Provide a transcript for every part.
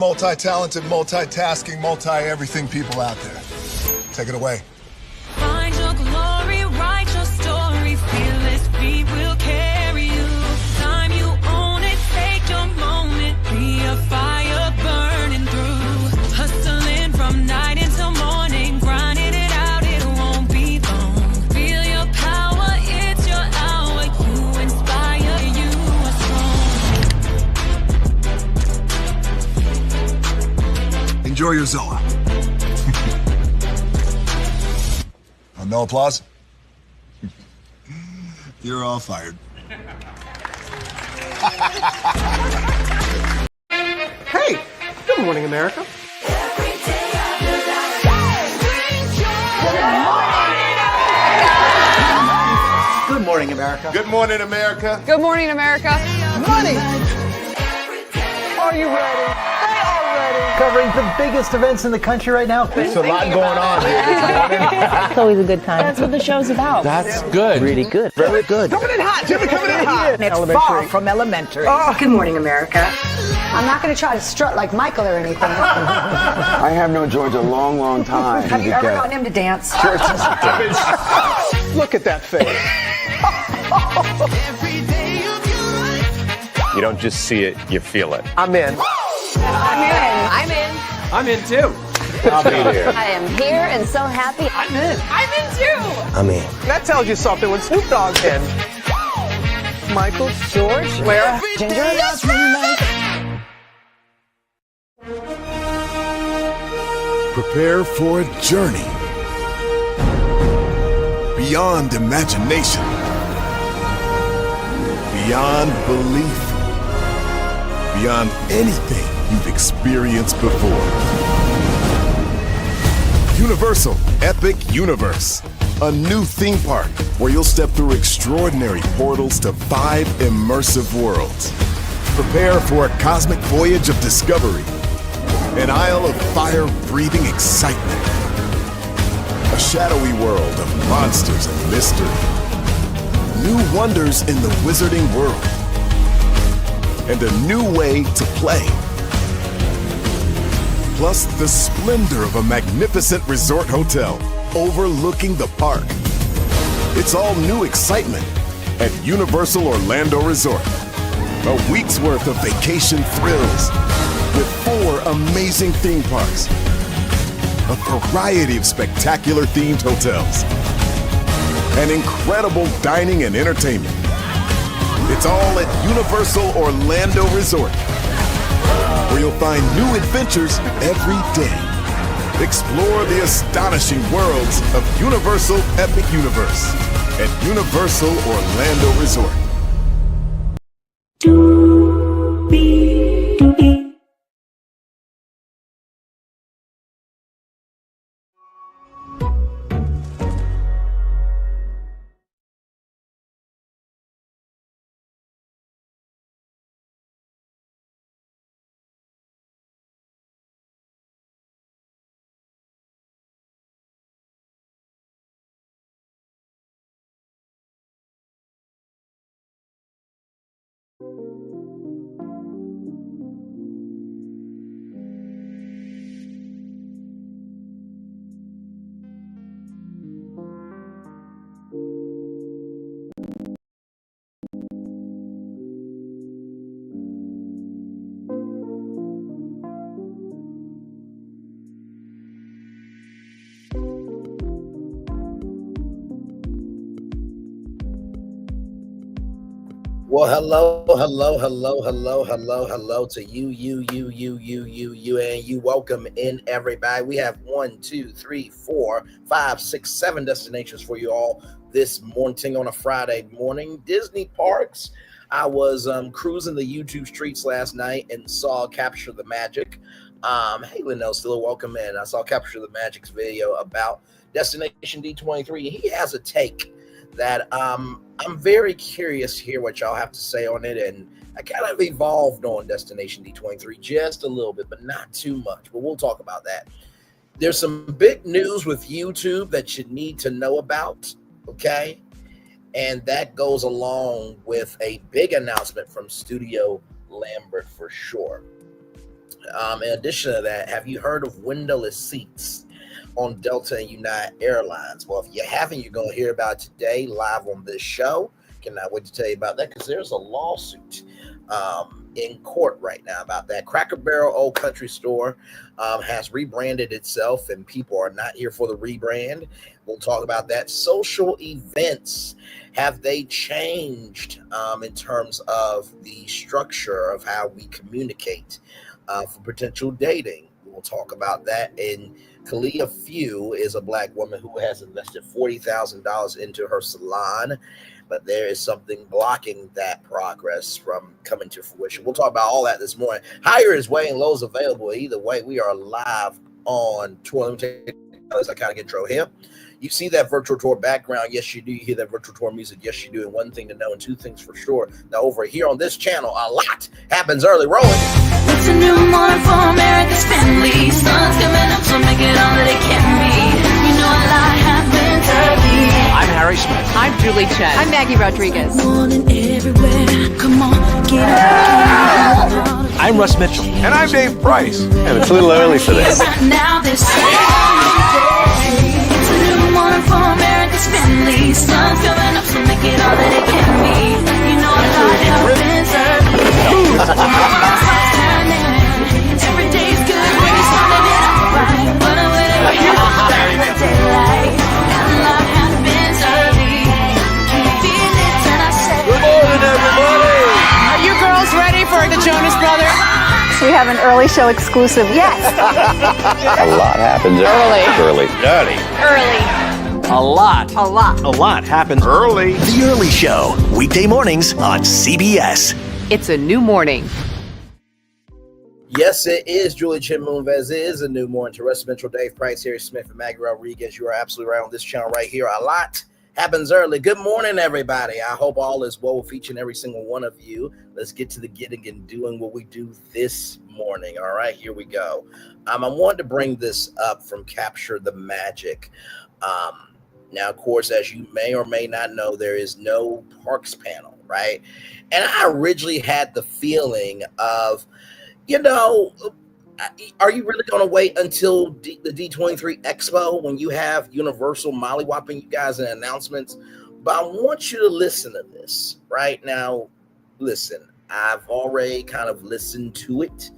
Multi-talented, multitasking, multi-everything people out there. Take it away. Find your glory, write your story, fearless feet will carry you. Time you own it, take your moment, be a fire burning through. Hustling from night until morning, grinding it out, it won't be long. Feel your power, it's your hour, you inspire, you are strong. Enjoy your Zoa. No applause? You're all fired. Hey, good morning, America. Good morning, America. Good morning, America. Good morning, America. Money. Are you ready? They are ready. Covering the biggest events in the country right now. There's a lot going on here this morning. It's always a good time. That's what the show's about. That's good. Really good. Very good. Coming in hot, Jimmy, coming in hot. And it's far from elementary. Oh. Good morning, America. I'm not going to try to strut like Michael or anything. I have known George a long, long time. Have you ever gotten him to dance? Look at that face. You don't just see it, you feel it. I'm in. I'm in. I'm in too. I'll be there. I am here and so happy. I'm in. I'm in too. I'm in. That tells you something when Snoop Dogg's in. Michael, George, where? Ginger. Prepare for a journey beyond imagination, beyond belief, beyond anything you've experienced before. Universal Epic Universe, a new theme park where you'll step through extraordinary portals to 5 immersive worlds. Prepare for a cosmic voyage of discovery, an isle of fire-breathing excitement, a shadowy world of monsters and mystery, new wonders in the wizarding world, and a new way to play. Plus the splendor of a magnificent resort hotel overlooking the park. It's all new excitement at Universal Orlando Resort. A week's worth of vacation thrills with 4 amazing theme parks, a variety of spectacular themed hotels, and incredible dining and entertainment. It's all at Universal Orlando Resort, where you'll find new adventures every day. Explore the astonishing worlds of Universal Epic Universe at Universal Orlando Resort. Well, hello to you, and you. Welcome in, everybody. We have 1, 2, 3, 4, 5, 6, 7 destinations for you all this morning on a Friday morning. Disney parks. I was cruising the YouTube streets last night and saw Capture the Magic. Hey, Linnell, still welcome in. I saw Capture the Magic's video about Destination D23. He has a take that I'm very curious to hear what y'all have to say on it, and I kind of evolved on Destination D23 just a little bit, but not too much, but we'll talk about that. There's some big news with YouTube that you need to know about, okay? And that goes along with a big announcement from Studio Lambert for sure. In addition to that, have you heard of windowless seats on Delta and United Airlines? Well, if you haven't, you're going to hear about it today live on this show. Cannot wait to tell you about that because there's a lawsuit in court right now about that. Cracker Barrel Old Country Store has rebranded itself, and people are not here for the rebrand. We'll talk about that. Social events, have they changed in terms of the structure of how we communicate for potential dating? We'll talk about that. And Khalilah is a black woman who has invested $40,000 into her salon, but there is something blocking that progress from coming to fruition. We'll talk about all that this morning. Higher is way and low is available. Either way, we are live on tour. Let me take this. I kind of intro here. You see that virtual tour background? Yes, you do. You hear that virtual tour music? Yes, you do. And one thing to know and two things for sure. Now, over here on this channel, a lot happens early. Rolling. It's a new morning for America's family. Sun's coming up, so make it all that it can be. You know a lot happens early. I'm Harry Smith. I'm Julie Chen. I'm Maggie Rodriguez. Morning everywhere. Come on, get up. I'm Russ Mitchell. And I'm Dave Price. And it's a little early for this. Now this it's a new morning for America's family. Sun's coming up, so make it all that it can be. You know a lot happens early. Every day's good when you're starting it off right. But whatever happens in the daylight, a lot happens early. Can you feel it? And I say, Good morning, everybody. Are you girls ready for the Jonas Brothers? We have an early show exclusive. Yes. A lot happens early. A lot. A lot. A lot happens Early. The Early Show, weekday mornings on CBS. It's a new morning. Yes, it is Julie Chen Moonves. It is a new morning. Terrestrial Metro, Dave Price, Harry Smith, and Maggie Rodriguez. You are absolutely right on this channel right here. A lot happens early. Good morning, everybody. I hope all is well with each and every single one of you. Let's get to the getting and doing what we do this morning. All right, here we go. I wanted to bring this up from Capture the Magic. Now, of course, as you may or may not know, there is no parks panel, right? And I originally had the feeling of, are you really going to wait until the D23 Expo when you have Universal mollywopping you guys in announcements? But I want you to listen to this right now. Listen, I've already kind of listened to it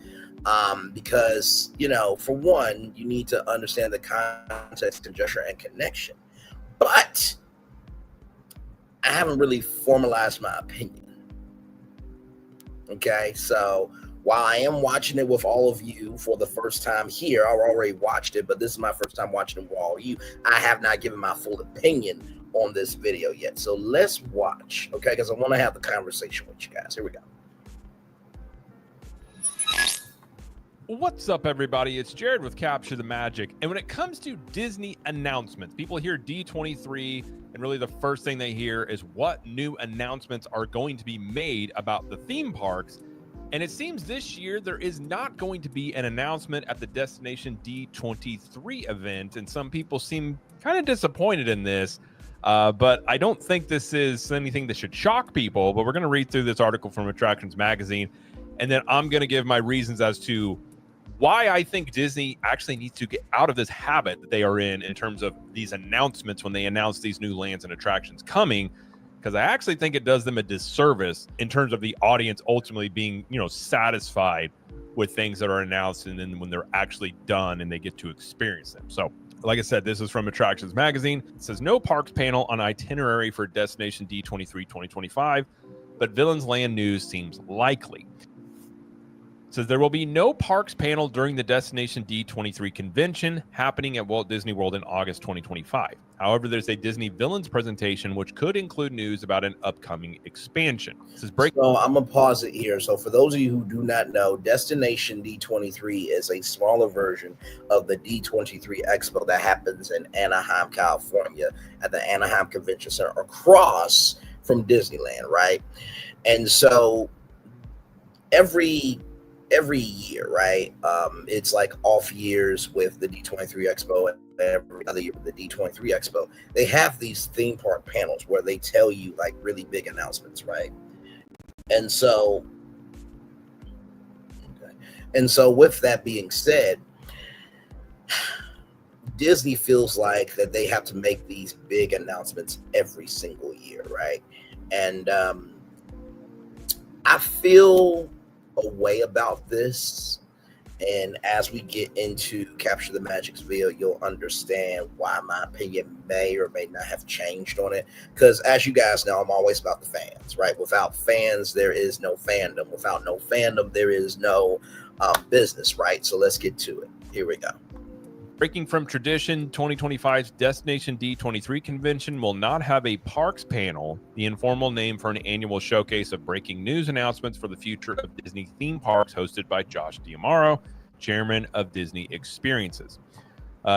because, for one, you need to understand the context, conjecture, and connection. But I haven't really formalized my opinion. Okay, so while I am watching it with all of you for the first time here, I've already watched it, but this is my first time watching it with all of you. I have not given my full opinion on this video yet. So let's watch, okay? Because I want to have the conversation with you guys. Here we go. What's up, everybody? It's Jared with Capture the Magic. And when it comes to Disney announcements, people hear D23, and really the first thing they hear is what new announcements are going to be made about the theme parks. And it seems this year there is not going to be an announcement at the Destination D23 event. And some people seem kind of disappointed in this. But I don't think this is anything that should shock people. But we're going to read through this article from Attractions Magazine. And then I'm going to give my reasons as to why I think Disney actually needs to get out of this habit that they are in terms of these announcements when they announce these new lands and attractions coming, because I actually think it does them a disservice in terms of the audience ultimately being, satisfied with things that are announced and then when they're actually done and they get to experience them. So, like I said, this is from Attractions Magazine. It says no parks panel on itinerary for Destination D23 2025, but Villains Land news seems likely. Says there will be no parks panel during the Destination D23 convention happening at Walt Disney World in August 2025. However, there's a Disney Villains presentation which could include news about an upcoming expansion. This is So I'm going to pause it here. So for those of you who do not know, Destination D23 is a smaller version of the D23 Expo that happens in Anaheim, California at the Anaheim Convention Center across from Disneyland, right? And so every year, right? It's like off years with the D23 Expo and every other year with the D23 Expo. They have these theme park panels where they tell you like really big announcements, right? And so And so with that being said, Disney feels like that they have to make these big announcements every single year, right? And I feel a way about this. And as we get into Capture the Magic's video, you'll understand why my opinion may or may not have changed on it. Because as you guys know, I'm always about the fans, right? Without fans, there is no fandom. Without no fandom, there is no business, right? So let's get to it. Here we go. Breaking from tradition, 2025's Destination D23 convention will not have a parks panel, the informal name for an annual showcase of breaking news announcements for the future of Disney theme parks, hosted by Josh D'Amaro, chairman of Disney Experiences.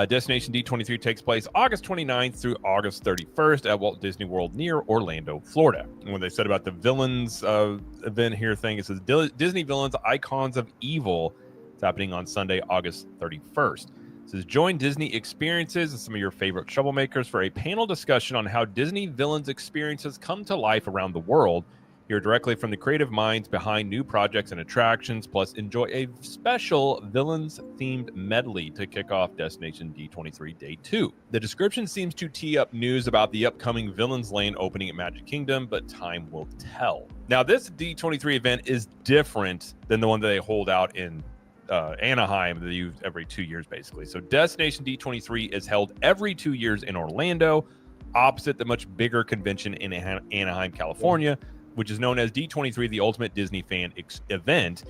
Destination D23 takes place August 29th through August 31st at Walt Disney World near Orlando, Florida. And what they said about the villains event here thing, it says Disney Villains Icons of Evil. It's happening on Sunday, August 31st. It says, join Disney Experiences and some of your favorite troublemakers for a panel discussion on how Disney villains experiences come to life around the world. Hear directly from the creative minds behind new projects and attractions, plus enjoy a special villains-themed medley to kick off Destination D23 Day 2. The description seems to tee up news about the upcoming Villains Lane opening at Magic Kingdom, but time will tell. Now, this D23 event is different than the one that they hold out in Anaheim that you every 2 years basically. So Destination D23 is held every 2 years in Orlando, opposite the much bigger convention in Anaheim, California, which is known as D23, the Ultimate Disney Fan Event,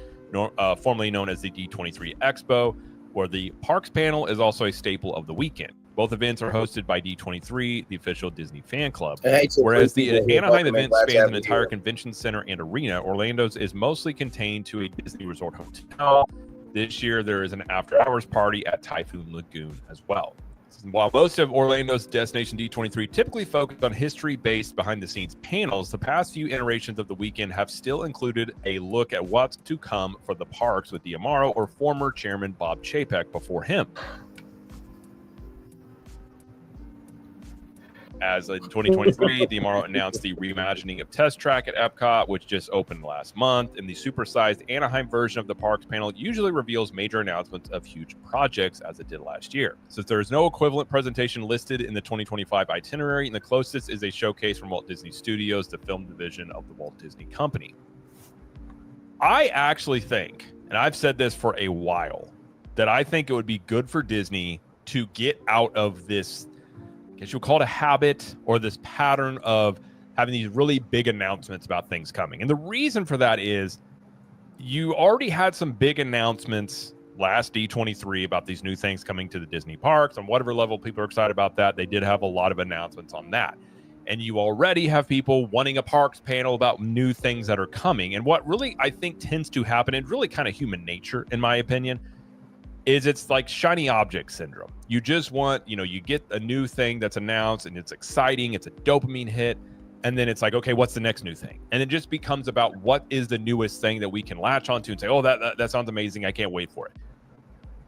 formerly known as the D23 Expo, where the parks panel is also a staple of the weekend. Both events are hosted by D23, the official Disney fan club. Whereas the Anaheim event spans an entire convention center and arena, Orlando's is mostly contained to a Disney Resort hotel. This year, there is an after-hours party at Typhoon Lagoon as well. While most of Orlando's Destination D23 typically focus on history-based behind-the-scenes panels, the past few iterations of the weekend have still included a look at what's to come for the parks with D'Amaro or former chairman Bob Chapek before him. As in 2023, D'Amaro announced the reimagining of Test Track at Epcot, which just opened last month, and the supersized Anaheim version of the parks panel usually reveals major announcements of huge projects, as it did last year. Since there is no equivalent presentation listed in the 2025 itinerary, and the closest is a showcase from Walt Disney Studios, the film division of the Walt Disney Company. I actually think, and I've said this for a while, that I think it would be good for Disney to get out of this, I guess you'll call it a habit or this pattern of having these really big announcements about things coming. And the reason for that is you already had some big announcements last D23 about these new things coming to the Disney parks. On whatever level people are excited about that, they did have a lot of announcements on that. And you already have people wanting a parks panel about new things that are coming. And what really I think tends to happen, and really kind of human nature, in my opinion, is it's like shiny object syndrome. You just want, you get a new thing that's announced and it's exciting, it's a dopamine hit, and then it's like, okay, what's the next new thing? And it just becomes about what is the newest thing that we can latch onto and say, oh, that sounds amazing, I can't wait for it.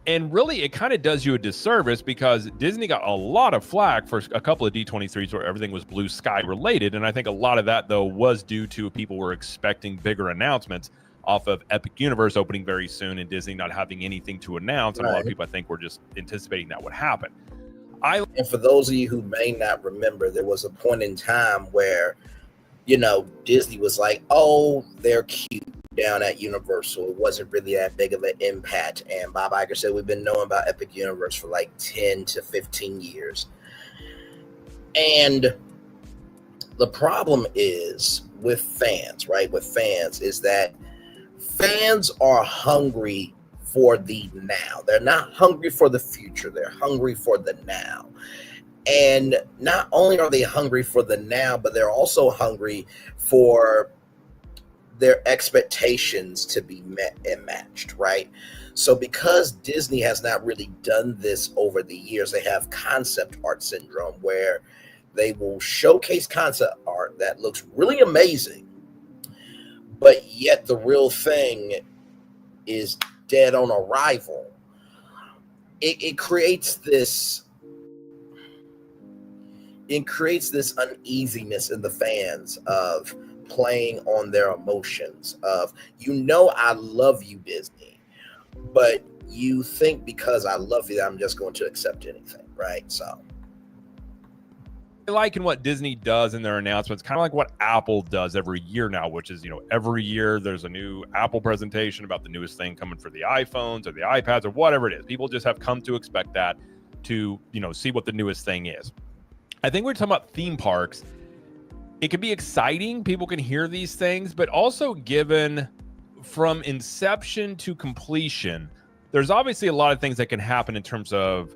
And really, it kind of does you a disservice because Disney got a lot of flack for a couple of D23s where everything was blue sky related. And I think a lot of that, though, was due to people were expecting bigger announcements off of Epic Universe opening very soon and Disney not having anything to announce. And a lot of people, I think, were just anticipating that would happen. And for those of you who may not remember, there was a point in time where, Disney was like, oh, they're cute down at Universal. It wasn't really that big of an impact. And Bob Iger said, we've been knowing about Epic Universe for like 10 to 15 years. And the problem is with fans, right? With fans is that fans are hungry for the now. They're not hungry for the future. They're hungry for the now. And not only are they hungry for the now, but they're also hungry for their expectations to be met and matched, right? So because Disney has not really done this over the years, they have concept art syndrome where they will showcase concept art that looks really amazing, but yet the real thing is dead on arrival. It creates this uneasiness in the fans of playing on their emotions of, I love you, Disney, but you think because I love you, I'm just going to accept anything, right? So. Like in what Disney does in their announcements, kind of like what Apple does every year now, which is, every year there's a new Apple presentation about the newest thing coming for the iPhones or the iPads or whatever it is. People just have come to expect that to, see what the newest thing is. I think we're talking about theme parks. It can be exciting. People can hear these things, but also given from inception to completion, there's obviously a lot of things that can happen in terms of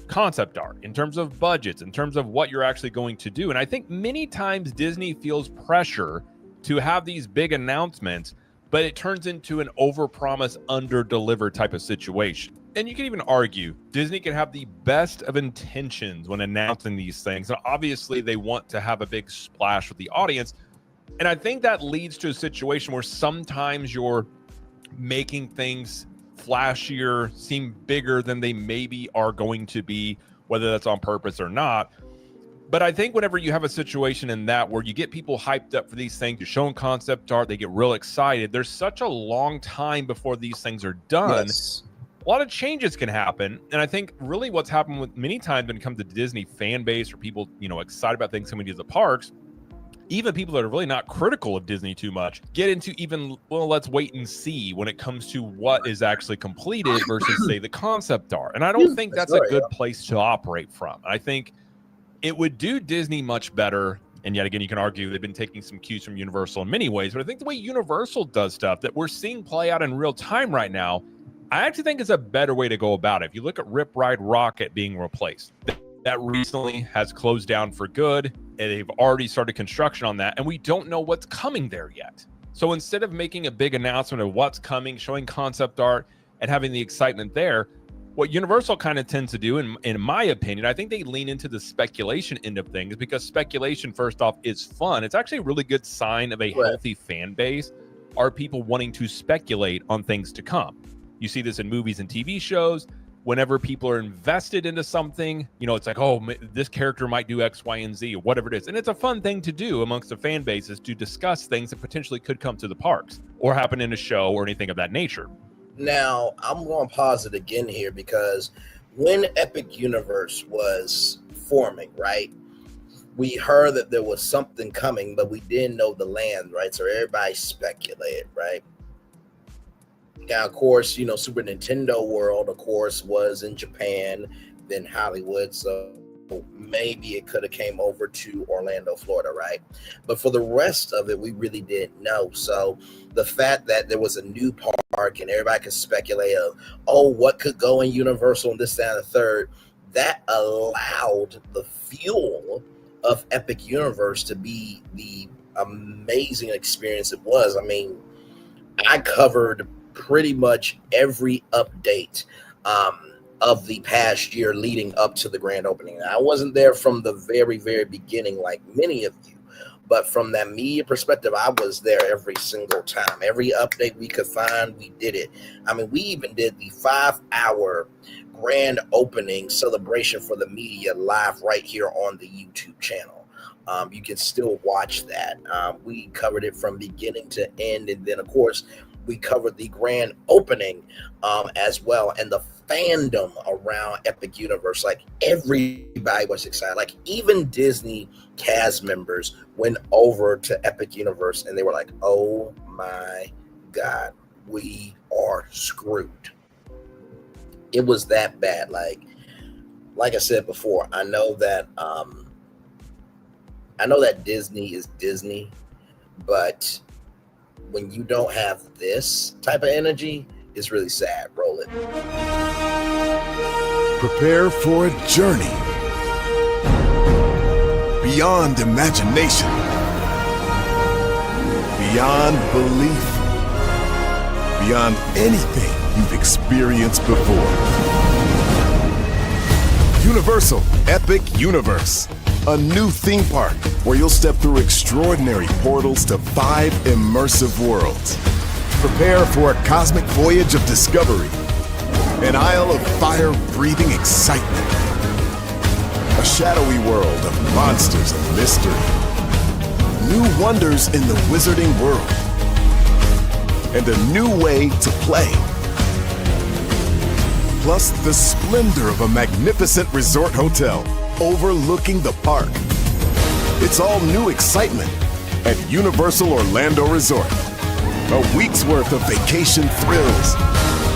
concept art, in terms of budgets, in terms of what you're actually going to do. And I think many times Disney feels pressure to have these big announcements, but it turns into an overpromise, under-deliver type of situation. And you can even argue Disney can have the best of intentions when announcing these things. And obviously they want to have a big splash with the audience. And I think that leads to a situation where sometimes you're making things flashier, seem bigger than they maybe are going to be, whether that's on purpose or not. But I think whenever you have a situation in that where you get people hyped up for these things, you're showing concept art, they get real excited. There's such a long time before these things are done. Yes. A lot of changes can happen. And I think really what's happened with many times when it comes to Disney fan base or people, excited about things coming to the parks, even people that are really not critical of Disney too much get into let's wait and see when it comes to what is actually completed versus say the concept art. And I don't think that's a good place to operate from. I think it would do Disney much better. And yet again, you can argue they've been taking some cues from Universal in many ways, but I think the way Universal does stuff that we're seeing play out in real time right now, I actually think is a better way to go about it. If you look at Rip Ride Rocket being replaced, that recently has closed down for good, and they've already started construction on that, and we don't know what's coming there yet. So instead of making a big announcement of what's coming, showing concept art, and having the excitement there, what Universal kind of tends to do, in my opinion, I think they lean into the speculation end of things, because speculation, first off, is fun. It's actually a really good sign of a healthy fan base, are people wanting to speculate on things to come. You see this in movies and TV shows. Whenever people are invested into something, it's like, oh, this character might do X, Y, and Z, or whatever it is. And it's a fun thing to do amongst the fan bases to discuss things that potentially could come to the parks or happen in a show or anything of that nature. Now, I'm going to pause it again here, because when Epic Universe was forming, right, we heard that there was something coming, but we didn't know the land, right? So everybody speculated, right? Now, of course, Super Nintendo World, of course, was in Japan, then Hollywood. So maybe it could have came over to Orlando, Florida, right? But for the rest of it, we really didn't know. So the fact that there was a new park and everybody could speculate of, what could go in Universal and this, that, and the third, that allowed the fuel of Epic Universe to be the amazing experience it was. I mean, I covered pretty much every update of the past year leading up to the grand opening. I wasn't there from the very, very beginning like many of you, but from that media perspective, I was there every single time. Every update we could find, we did it. I mean, we even did the 5-hour grand opening celebration for the media live right here on the YouTube channel. You can still watch that. We covered it from beginning to end, and then, of course, we covered the grand opening as well, and the fandom around Epic Universe. Like, everybody was excited. Like, even Disney cast members went over to Epic Universe and they were like, oh my God, we are screwed. It was that bad. Like I said before, I know that Disney is Disney, but when you don't have this type of energy, it's really sad. Roll it. Prepare for a journey beyond imagination, beyond belief, beyond anything you've experienced before. Universal Epic Universe, a new theme park where you'll step through extraordinary portals to 5 immersive worlds. Prepare for a cosmic voyage of discovery, an isle of fire-breathing excitement, a shadowy world of monsters and mystery, new wonders in the wizarding world, and a new way to play. plus the splendor of a magnificent resort hotel overlooking the park. It's all new excitement at Universal Orlando Resort. A week's worth of vacation thrills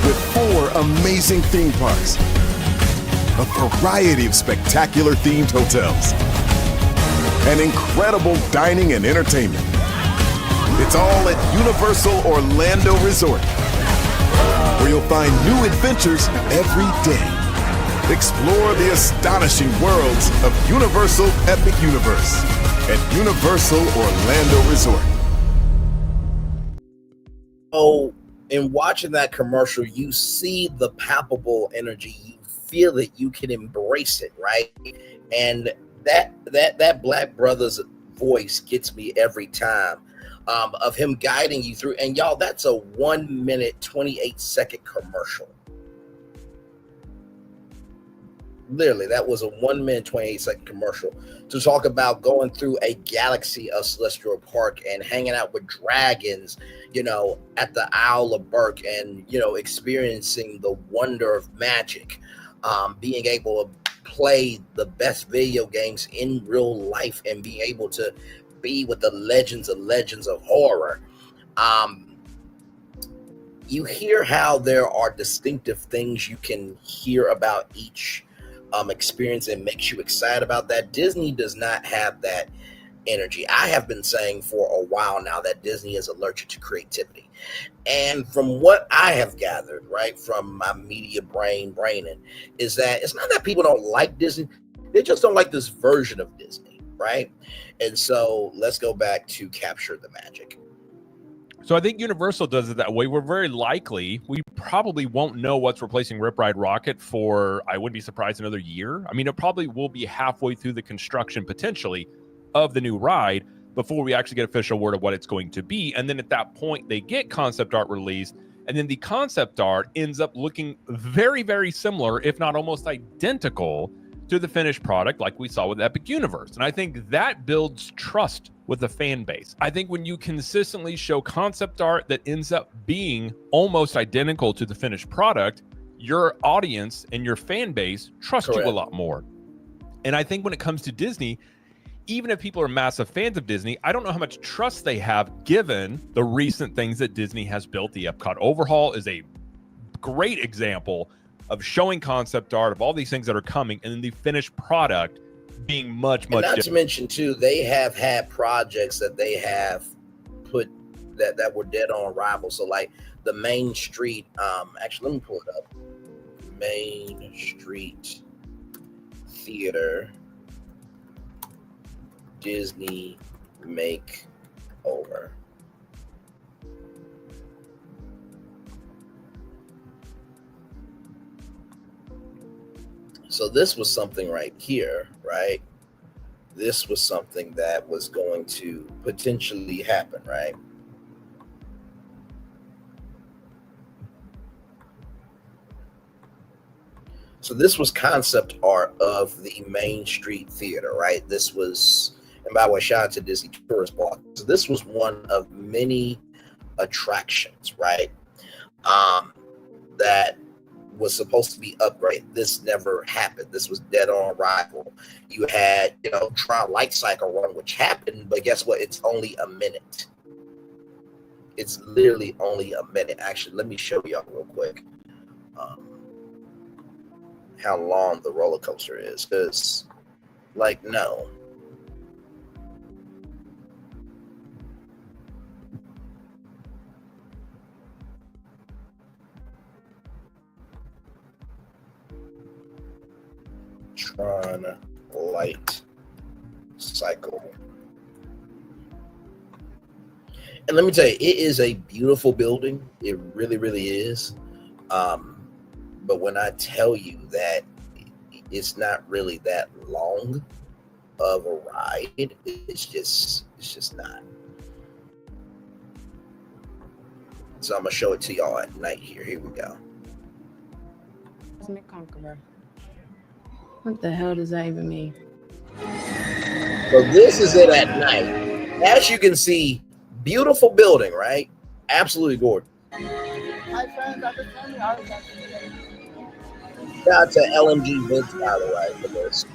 with 4 amazing theme parks, a variety of spectacular themed hotels, and incredible dining and entertainment. It's all at Universal Orlando Resort, where you'll find new adventures every day. Explore the astonishing worlds of Universal Epic Universe at Universal Orlando Resort. Oh, in watching that commercial, you see the palpable energy. You feel it. You can embrace it, right? And that Black brother's voice gets me every time, of him guiding you through. And y'all, that's a 1 minute, 28-second commercial. Literally, that was a 1 minute, 28-second commercial to talk about going through a galaxy of Celestial Park and hanging out with dragons, at the Isle of Berk, and, experiencing the wonder of magic, being able to play the best video games in real life and being able to be with the legends of horror. You hear how there are distinctive things you can hear about each experience and makes you excited about that. Disney does not have that energy. I have been saying for a while now that Disney is allergic to creativity. And from what I have gathered, right, from my media braining, is that it's not that people don't like Disney, they just don't like this version of Disney, right? And so let's go back to Capture the Magic. So I think Universal does it that way. We probably won't know what's replacing Rip Ride Rocket for, I wouldn't be surprised, another year. I mean, it probably will be halfway through the construction potentially of the new ride before we actually get official word of what it's going to be. And then at that point, they get concept art released. And then the concept art ends up looking very, very similar, if not almost identical, to the finished product like we saw with Epic Universe. And I think that builds trust with the fan base. I think when you consistently show concept art that ends up being almost identical to the finished product, your audience and your fan base trust you a lot more. And I think when it comes to Disney, even if people are massive fans of Disney, I don't know how much trust they have given the recent things that Disney has built. The Epcot overhaul is a great example of showing concept art of all these things that are coming, and then the finished product being much Not different. to mention too, they have had projects that they have put that were dead on arrival. So like the Main Street, actually let me pull it up. Main Street Theater Disney Makeover. So this was something right here, right? This was something that was going to potentially happen, right? So this was concept art of the Main Street Theater, right? This was, and by the way, shout out to Disney Tourist Block. So this was one of many attractions, right? That was supposed to be upgraded. This never happened. This was dead on arrival. You had, Tron Light Cycle run, which happened, but guess what? It's only a minute. It's literally only a minute. Actually, let me show y'all real quick how long the roller coaster is, because, no. Tron Light Cycle. And let me tell you, it is a beautiful building. It really, really is. But when I tell you that it's not really that long of a ride, it's just not. So I'm gonna show it to y'all at night here. Here we go. Conqueror. What the hell does that even mean? So this is it at night. As you can see, beautiful building, right? Absolutely gorgeous. Hi friends, I'm just telling you, Shout out to LMG Vince, by the way, for this.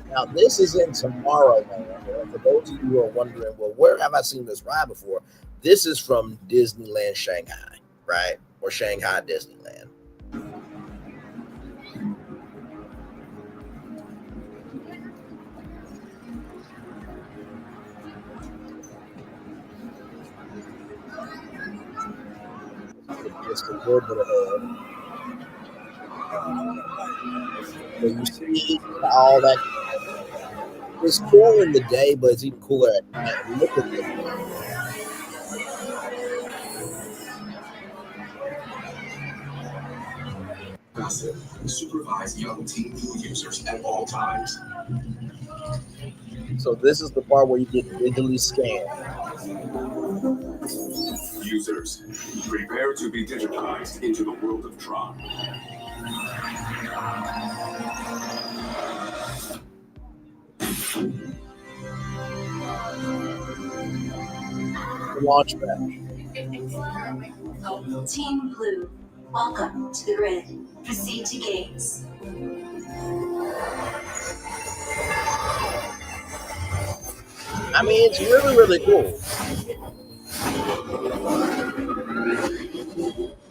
Now, this is in Tomorrowland. For those of you who are wondering, well, where have I seen this ride before? This is from Disneyland Shanghai, right? Or Shanghai Disneyland. Just a little bit ahead. So you see all that. It's cool in the day, but it's even cooler at night. Look at this. Supervise young Team Blue users at all times. So this is the part where you get digitally scanned. Users, prepare to be digitized into the world of Tron. Launch pad. Team Blue, welcome to the grid. Proceed to gates. I mean, it's really, really cool.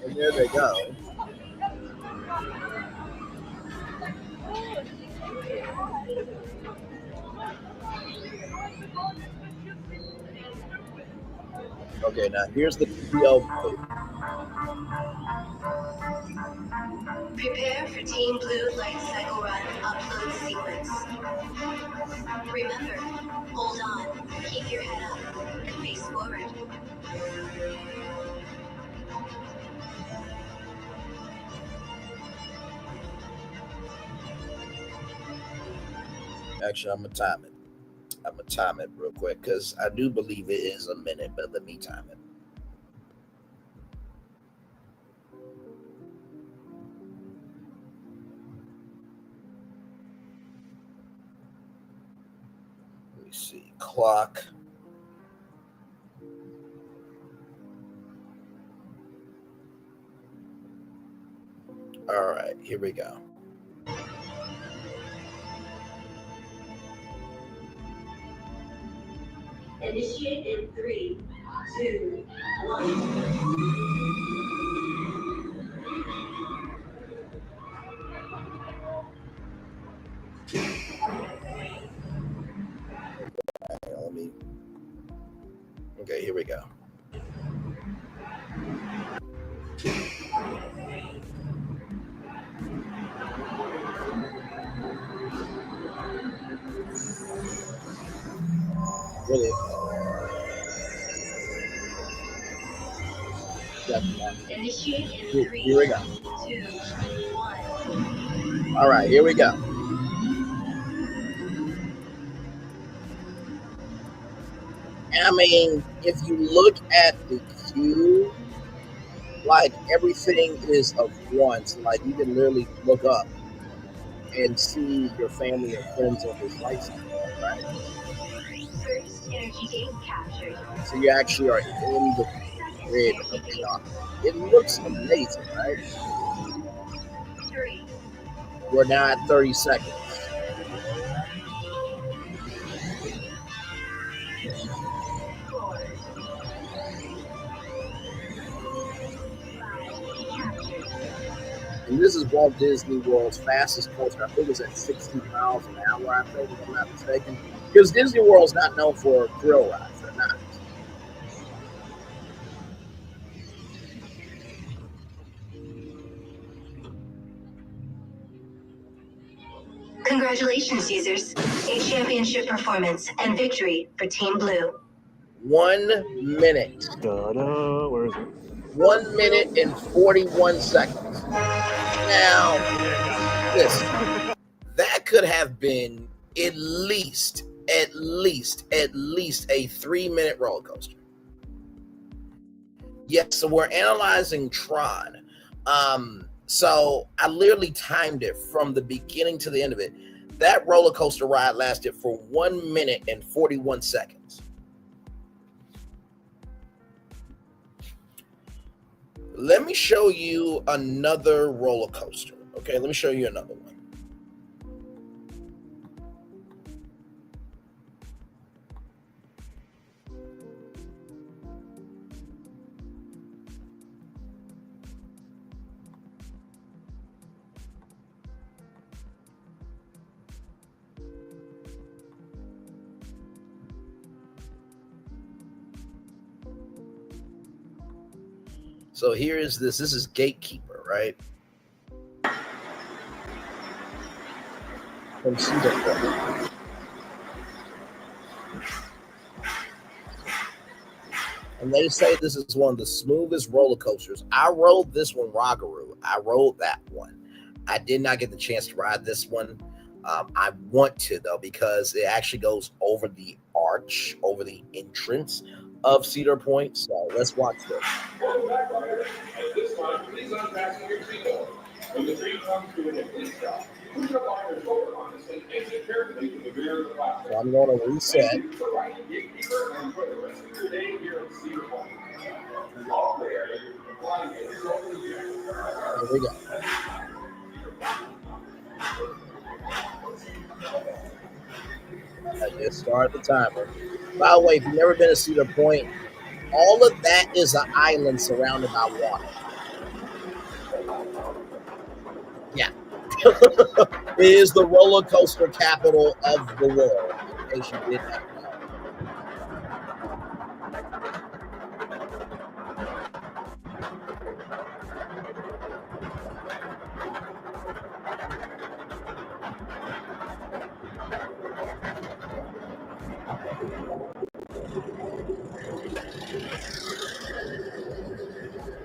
And there they go. Okay, now here's the PO. Prepare for Team Blue life cycle run upload sequence. Remember, hold on, keep your head up, and face forward. Actually, I'm gonna time it. I'm gonna time it real quick because I do believe it is a minute, but let me time it. Let me see. Clock. All right, here we go. Initiate in 3, 2, 1. Okay, here we go. Really? Initiate in 3, here we go. 2, 1. All right, here we go. I mean, if you look at the queue, like everything is of one. So like you can literally look up and see your family and friends on this light cycle, right? First energy gate captured. So you actually are in the grid of Tron. It looks amazing, right? 3. We're now at 30 seconds. And this is Walt Disney World's fastest coaster. I think it's at 60 miles an hour, I think, if I'm not mistaken. Because Disney World's not known for thrill rides. They're not. Congratulations, users. A championship performance and victory for Team Blue. 1 minute. Where is it? 1 minute and 41 seconds. Now, listen, that could have been at least a 3-minute roller coaster. Yes, so we're analyzing Tron. So I literally timed it from the beginning to the end of it. That roller coaster ride lasted for 1 minute and 41 seconds. Let me show you another roller coaster. Okay, let me show you another one. So here is this. This is Gatekeeper, right? From Cedar Point. And they say this is one of the smoothest roller coasters. I rode this one, Roggeru. I rode that one. I did not get the chance to ride this one. I want to, though, because it actually goes over the arch, over the entrance of Cedar Point. So let's watch this. At this time, please unfasten your seatbelt. When the train comes to an complete stop, push up on your shoulder harness and exit carefully to the rear of the platform. So I'm going to reset. Thank you for riding Gatekeeper and enjoy the rest of your day here at Cedar Point. All there, flying is totally Here we go. I just started the timer. By the way, if you've never been to Cedar Point, all of that is an island surrounded by water. Yeah. It is the roller coaster capital of the world, in case you did not know.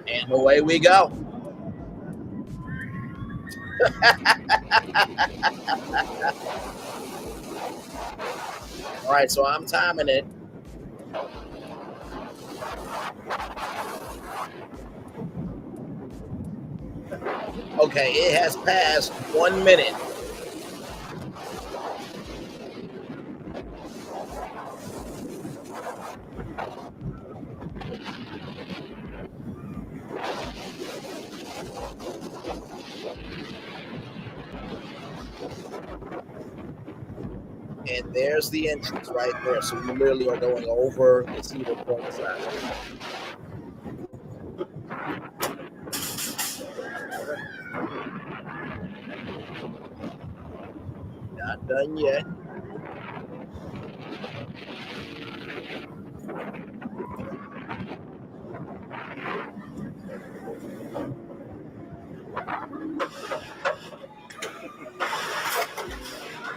And away we go. All right, so I'm timing it. Okay, it has passed 1 minute. And there's the entrance right there. So we literally are going over the Cedar Point side. Not done yet.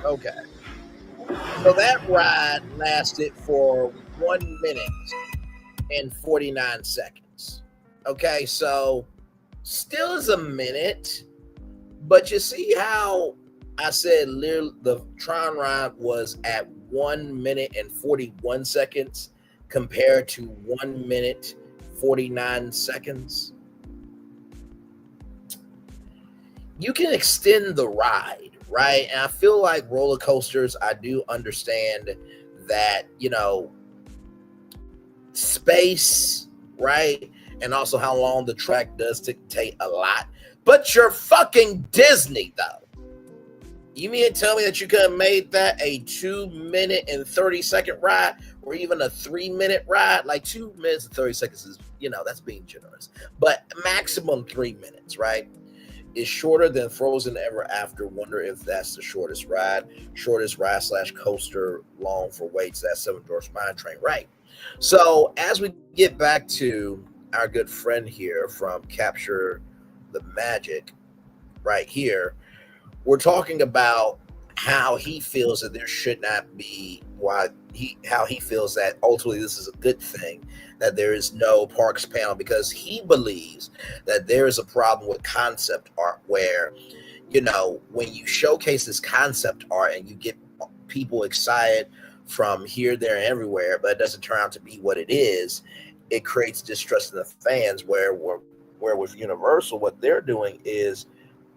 Okay. So that ride lasted for 1 minute and 49 seconds. Okay, so still is a minute, but you see how I said the Tron ride was at 1 minute and 41 seconds compared to 1 minute 49 seconds? You can extend the ride, right? And I feel like roller coasters, I do understand that, space, right? And also how long the track does dictate a lot. But you're fucking Disney, though. You mean to tell me that you could have made that a 2 minute and 30 second ride, or even a 3 minute ride? Like 2 minutes and 30 seconds is, that's being generous. But maximum 3 minutes, right? Is shorter than Frozen Ever After. Wonder if that's the shortest ride. Shortest ride / coaster, long for waits. That's Seven Dwarfs Mine Train, right? So as we get back to our good friend here from Capture the Magic, right here, we're talking about how he feels that there should not be, how he feels that ultimately this is a good thing that there is no parks panel, because he believes that there is a problem with concept art where, when you showcase this concept art and you get people excited from here, there, and everywhere, but it doesn't turn out to be what it is, it creates distrust in the fans, where with Universal, what they're doing is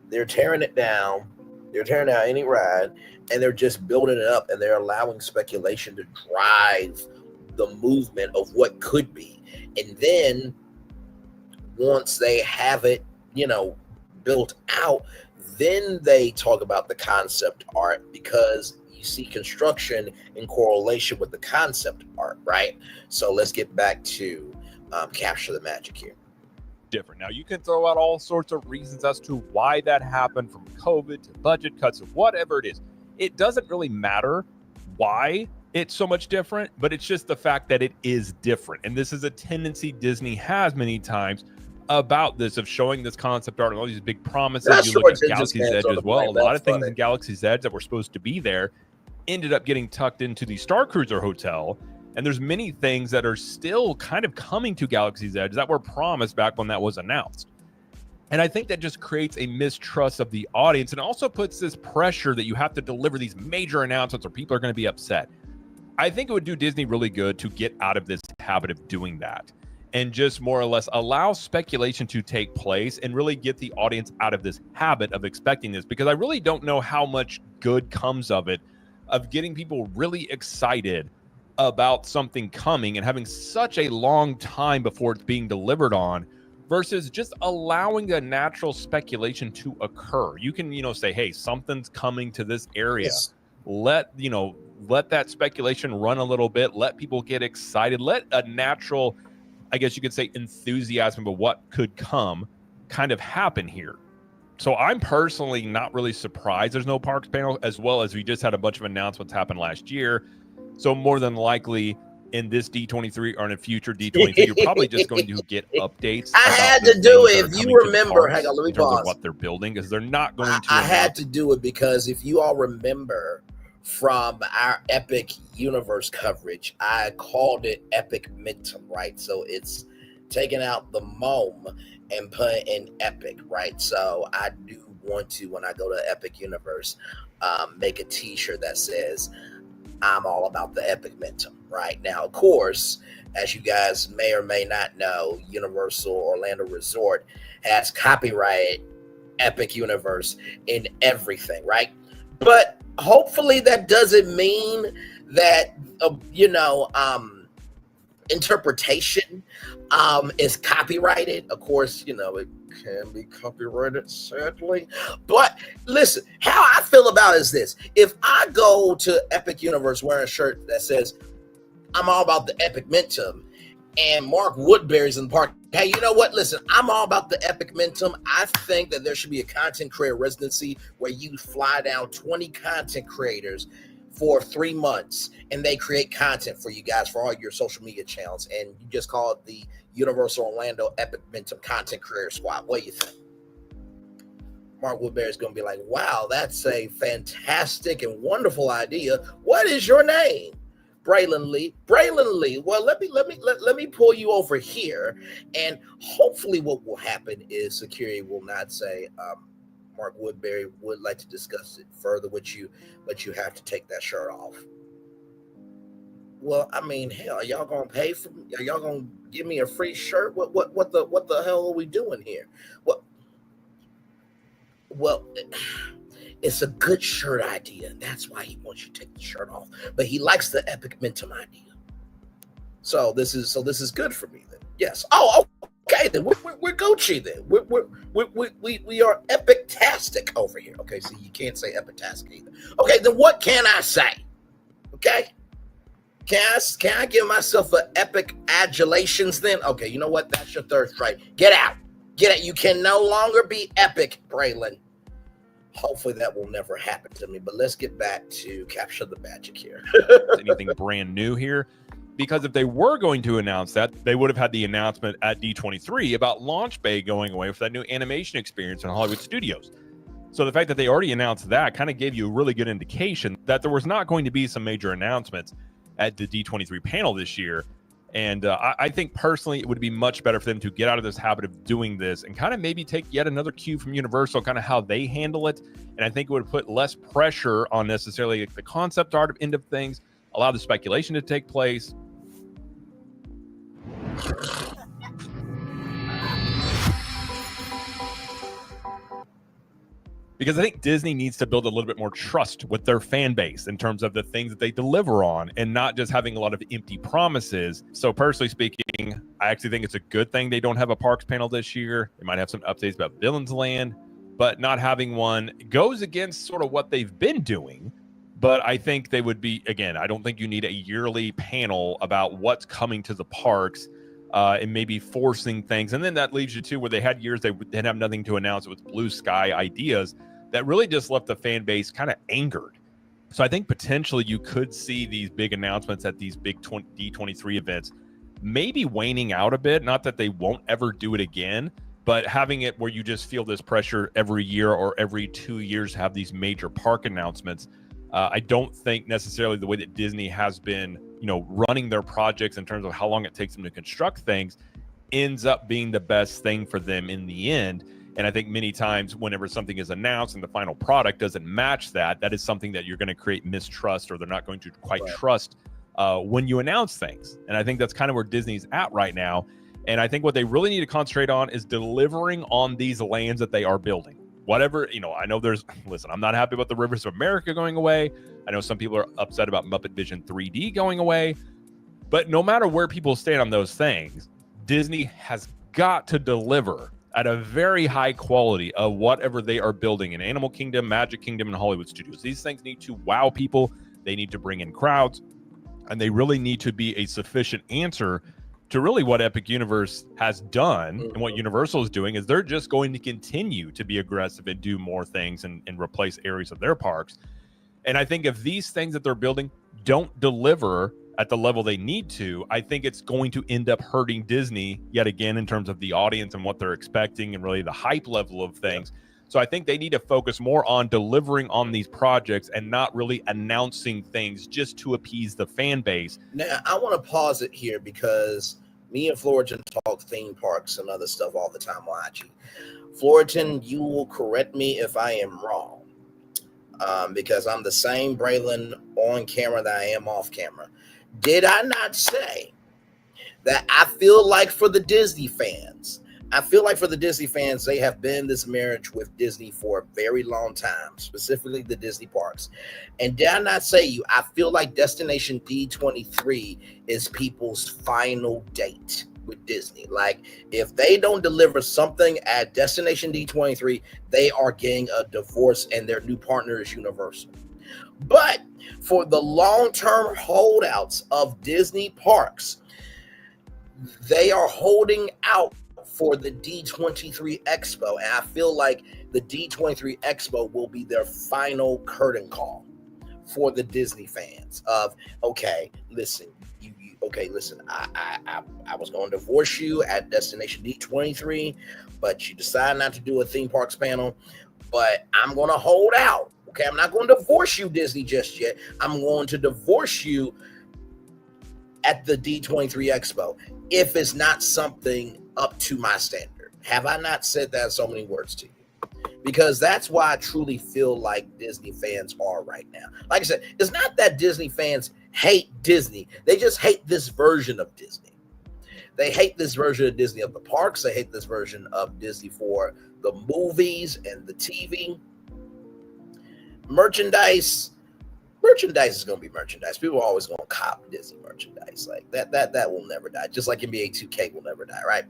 they're tearing it down. They're tearing down any ride, and they're just building it up, and they're allowing speculation to drive the movement of what could be. And then once they have it, built out, then they talk about the concept art, because you see construction in correlation with the concept art, right? So let's get back to Capture the Magic here. Different. Now, you can throw out all sorts of reasons as to why that happened, from COVID to budget cuts or whatever it is. It doesn't really matter why it's so much different, but it's just the fact that it is different. And this is a tendency Disney has many times about this, of showing this concept art and all these big promises. You look at Galaxy's Edge as well. A lot of things in Galaxy's Edge that were supposed to be there ended up getting tucked into the Star Cruiser Hotel. And there's many things that are still kind of coming to Galaxy's Edge that were promised back when that was announced. And I think that just creates a mistrust of the audience, and also puts this pressure that you have to deliver these major announcements or people are going to be upset. I think it would do Disney really good to get out of this habit of doing that and just more or less allow speculation to take place and really get the audience out of this habit of expecting this, because I really don't know how much good comes of it, of getting people really excited about something coming and having such a long time before it's being delivered on, versus just allowing a natural speculation to occur. You can, say, hey, something's coming to this area. Yes. Let that speculation run a little bit. Let people get excited. Let a natural, I guess you could say, enthusiasm of what could come kind of happen here. So I'm personally not really surprised there's no parks panel, as well as we just had a bunch of announcements happen last year. So more than likely in this D23 or in a future D23, you're probably just going to get updates. I had to do it. If you remember, hang on, let me pause. What they're building, because they're not going to. I had to do it because if you all remember from our Epic Universe coverage, I called it Epic Mentum, right? So it's taking out the mom and put in Epic, right? So I do want to, when I go to Epic Universe, make a t-shirt that says, I'm all about the Epic Mentum, right? Now, of course, as you guys may or may not know, Universal Orlando Resort has copyrighted Epic Universe in everything, right? But hopefully that doesn't mean that, interpretation is copyrighted. Of course, it can be copyrighted, sadly. But listen, how I feel about it is this. If I go to Epic Universe wearing a shirt that says, I'm all about the Epic Mentum, and Mark Woodbury's in the park, hey, you know what? Listen, I'm all about the Epic Mentum. I think that there should be a content creator residency where you fly down 20 content creators for 3 months, and they create content for you guys for all your social media channels, and you just call it the Universal Orlando Epic Mentum Content Creator Squad. What do you think? Mark Woodbury is going to be like, wow, that's a fantastic and wonderful idea. What is your name? Braylon Lee. Braylon Lee. Well, let me pull you over here, and hopefully what will happen is security will not say, Mark Woodbury would like to discuss it further with you, but you have to take that shirt off. Well, I mean, hell, are y'all gonna pay for me? Are y'all gonna give me a free shirt? What the hell are we doing here? Well, it's a good shirt idea. That's why he wants you to take the shirt off. But he likes the Epic Mentum idea. So this is good for me then. Yes. Oh, okay. Then we're Gucci then. We are epic-tastic over here. Okay, so you can't say epic-tastic either. Okay, then what can I say? Okay. Can I give myself an epic adulations then? Okay, you know what? That's your third strike. Get out. Get out. You can no longer be epic, Braylon. Hopefully that will never happen to me, but let's get back to Capture the Magic here. Anything brand new here? Because if they were going to announce that, they would have had the announcement at D23 about Launch Bay going away with that new animation experience in Hollywood Studios. So the fact that they already announced that kind of gave you a really good indication that there was not going to be some major announcements at the D23 panel this year. And I think personally it would be much better for them to get out of this habit of doing this and kind of maybe take yet another cue from Universal, kind of how they handle it. And I think it would put less pressure on necessarily the concept art end of things, allow the speculation to take place. because I think Disney needs to build a little bit more trust with their fan base in terms of the things that they deliver on and not just having a lot of empty promises. So personally speaking, I actually think it's a good thing they don't have a parks panel this year. They might have some updates about Villains Land, but not having one goes against sort of what they've been doing. But I think they would be, again, I don't think you need a yearly panel about what's coming to the parks and maybe forcing things. And then that leads you to where they had years they didn't have nothing to announce with blue sky ideas that really just left the fan base kind of angered. So I think potentially you could see these big announcements at these big D23 events maybe waning out a bit. Not that they won't ever do it again, but having it where you just feel this pressure every year or every 2 years to have these major park announcements. I don't think necessarily the way that Disney has been, running their projects in terms of how long it takes them to construct things ends up being the best thing for them in the end. And I think many times whenever something is announced and the final product doesn't match that is something that you're going to create mistrust, or they're not going to quite trust when you announce things. And I think that's kind of where Disney's at right now. And I think what they really need to concentrate on is delivering on these lands that they are building. Whatever, I know listen, I'm not happy about the Rivers of America going away. I know some people are upset about Muppet Vision 3D going away. But no matter where people stand on those things, Disney has got to deliver at a very high quality of whatever they are building in Animal Kingdom, Magic Kingdom, and Hollywood Studios. These things need to wow people. They need to bring in crowds. And they really need to be a sufficient answer to really what Epic Universe has done. And what Universal is doing is they're just going to continue to be aggressive and do more things and replace areas of their parks. And I think if these things that they're building don't deliver at the level they need to, I think it's going to end up hurting Disney yet again in terms of the audience and what they're expecting and really the hype level of things. So I think they need to focus more on delivering on these projects and not really announcing things just to appease the fan base. Now, I want to pause it here because me and Florian talk theme parks and other stuff all the time on IG. Florian, you will correct me if I am wrong, because I'm the same Braylon on camera that I am off camera. Did I not say that I feel like for the Disney fans, they have been in this marriage with Disney for a very long time, specifically the Disney parks. And did I not say I feel like Destination D23 is people's final date with Disney. Like, if they don't deliver something at Destination D23, they are getting a divorce and their new partner is Universal. But for the long-term holdouts of Disney parks, they are holding out for the D23 Expo, and I feel like the D23 Expo will be their final curtain call for the Disney fans of, okay, listen, I was going to divorce you at Destination D23, but you decided not to do a theme parks panel, but I'm going to hold out. Okay, I'm not going to divorce you, Disney, just yet. I'm going to divorce you at the D23 Expo if it's not something up to my standard. Have I not said that so many words to you? Because that's why I truly feel like Disney fans are right now. Like I said, it's not that Disney fans hate Disney. They just hate this version of Disney. They hate this version of Disney of the parks. They hate this version of Disney for the movies and the TV. Merchandise is going to be merchandise. People are always going to cop Disney merchandise. Like that will never die. Just like NBA 2K will never die, right?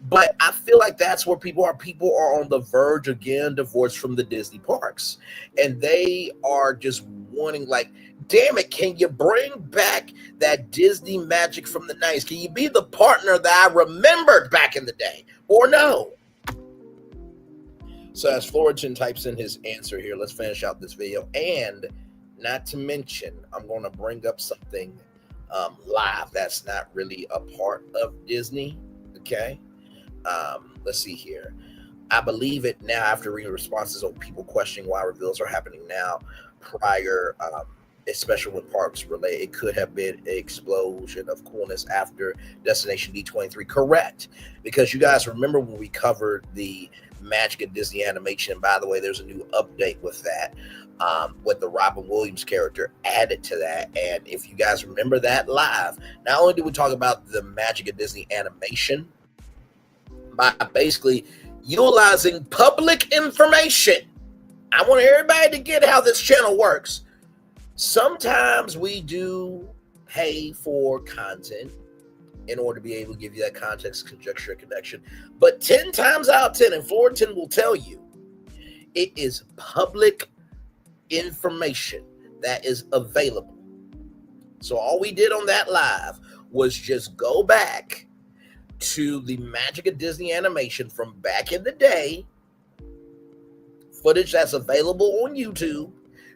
But I feel like that's where people are. People are on the verge of getting divorced from the Disney parks. And they are just wanting, like, damn it, can you bring back that Disney magic from the 90s? Can you be the partner that I remembered back in the day? Or no? So as Florian types in his answer here, let's finish out this video. And not to mention, I'm going to bring up something live that's not really a part of Disney, okay? Let's see here. I believe it now after reading responses of people questioning why reveals are happening now. Prior, especially when parks relate, it could have been an explosion of coolness after Destination D23. Correct. Because you guys remember when we covered the Magic at Disney animation. And by the way, there's a new update with that, with the Robin Williams character added to that. And if you guys remember that live, not only did we talk about the Magic at Disney animation by basically utilizing public information I want everybody to get how this channel works. Sometimes we do pay for content in order to be able to give you that context, conjecture, connection. But 10 times out of 10, and Fullerton will tell you, it is public information that is available. So all we did on that live was just go back to the Magic of Disney animation from back in the day, footage that's available on YouTube.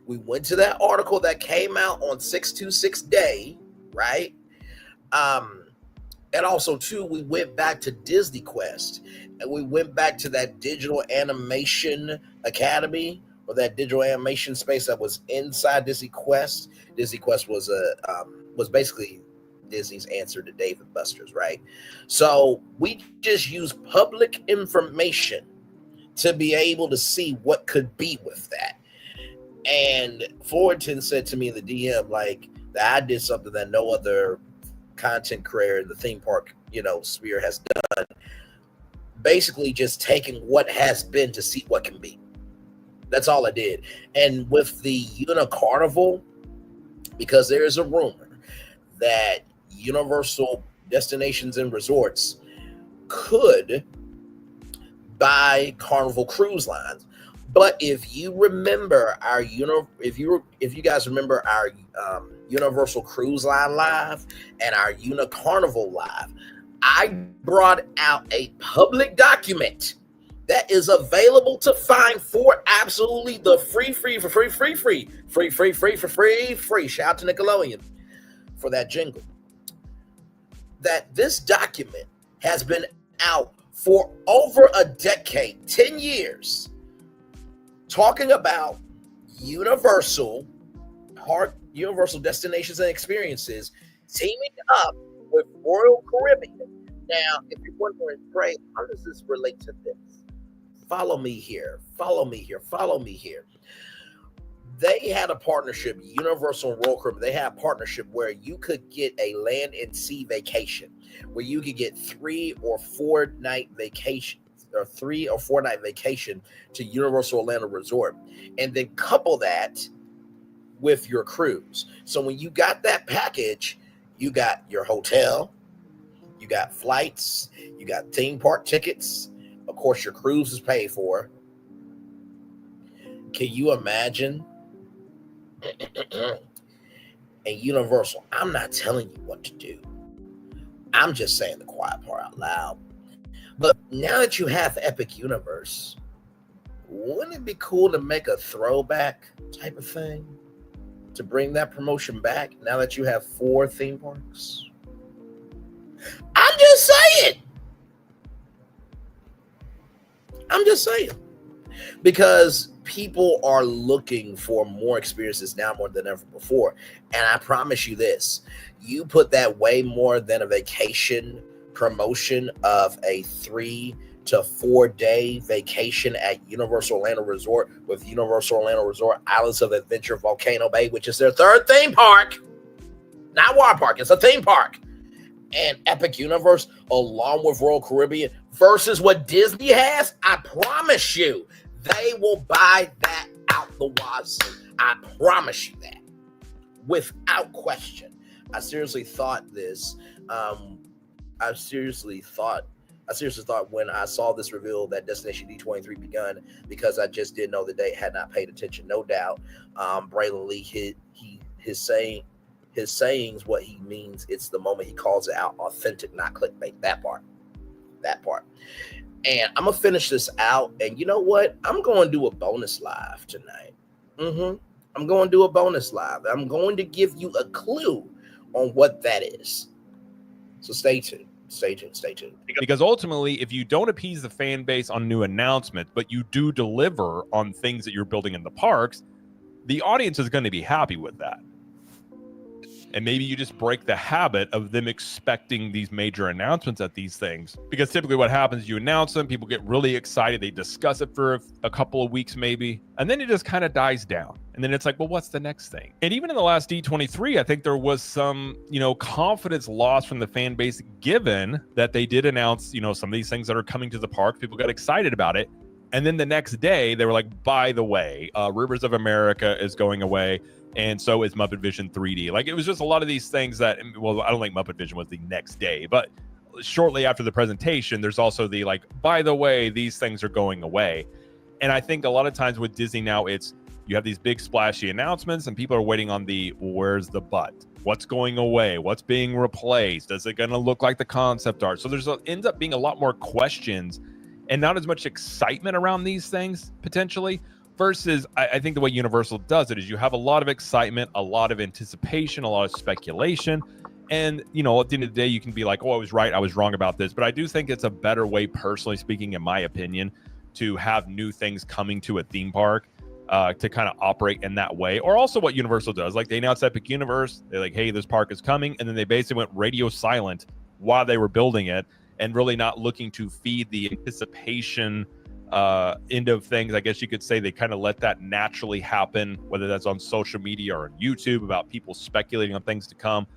We went to that article that came out on 626 Day, right? And also, too, we went back to Disney Quest, and we went back to that Digital Animation Academy, or that digital animation space that was inside Disney Quest. Disney Quest was basically Disney's answer to Dave and Buster's, right? So we just use public information to be able to see what could be with that. And Fullerton said to me in the DM, like, that I did something that no other content creator in the theme park, sphere has done. Basically just taking what has been to see what can be. That's all I did. And with the Unicarnival, because there is a rumor that Universal Destinations and Resorts could buy Carnival Cruise Lines. But if you remember if you guys remember our Universal Cruise Line live and our Unicarnival live, I brought out a public document that is available to find for absolutely the free. Shout out to Nickelodeon for that jingle. That this document has been out for over a decade, 10 years, talking about Universal Destinations and Experiences teaming up with Royal Caribbean. Now, if you're wondering, Trey, how does this relate to this? Follow me here. They had a partnership, Universal and Royal Caribbean. They had a partnership where you could get a land and sea vacation, where you could get 3 or 4 night vacation, or 3 or 4 night vacation to Universal Orlando Resort, and then couple that with your cruise. So when you got that package, you got your hotel, you got flights, you got theme park tickets. Of course, your cruise is paid for. Can you imagine? And Universal, I'm not telling you what to do. I'm just saying the quiet part out loud. But now that you have Epic Universe, wouldn't it be cool to make a throwback type of thing? To bring that promotion back now that you have 4 theme parks? I'm just saying. Because people are looking for more experiences now more than ever before. And I promise you this, you put that way more than a vacation promotion of a 3 to 4 day vacation at Universal Orlando Resort with Universal Orlando Resort Islands of Adventure Volcano Bay, which is their 3rd theme park. Not water park, it's a theme park. And Epic Universe along with Royal Caribbean versus what Disney has, I promise you, they will buy that out the wazoo. I promise you that. Without question. I seriously thought this. I seriously thought when I saw this reveal that Destination D23 begun, because I just didn't know the date, had not paid attention. No doubt. Braylon Lee, his sayings, what he means, it's the moment he calls it out, authentic, not clickbait. That part. And I'm gonna finish this out. And you know what? I'm going to do a bonus live tonight. I'm going to do a bonus live. I'm going to give you a clue on what that is. So stay tuned. Because ultimately, if you don't appease the fan base on new announcements, but you do deliver on things that you're building in the parks, the audience is going to be happy with that. And maybe you just break the habit of them expecting these major announcements at these things. Because typically what happens, you announce them, people get really excited, they discuss it for a couple of weeks maybe, and then it just kind of dies down. And then it's like, well, what's the next thing? And even in the last D23, I think there was some, confidence loss from the fan base, given that they did announce, some of these things that are coming to the park. People got excited about it. And then the next day, they were like, by the way, Rivers of America is going away, and so is Muppet Vision 3D. Like, it was just a lot of these things that, well, I don't think Muppet Vision was the next day, but shortly after the presentation, there's also the, like, by the way, these things are going away. And I think a lot of times with Disney now, it's, you have these big splashy announcements, and people are waiting on the, where's the but? What's going away? What's being replaced? Is it going to look like the concept art? So there's ends up being a lot more questions and not as much excitement around these things potentially, versus I think the way Universal does it is you have a lot of excitement, a lot of anticipation, a lot of speculation. And, you know, at the end of the day, you can be like, oh, I was right, I was wrong about this. But I do think it's a better way, personally speaking, in my opinion, to have new things coming to a theme park, to kind of operate in that way. Or also what Universal does, like they announced Epic Universe, they're like, hey, this park is coming. And then they basically went radio silent while they were building it, and really not looking to feed the anticipation end of things. I guess you could say they kind of let that naturally happen, whether that's on social media or on YouTube, about people speculating on things to come.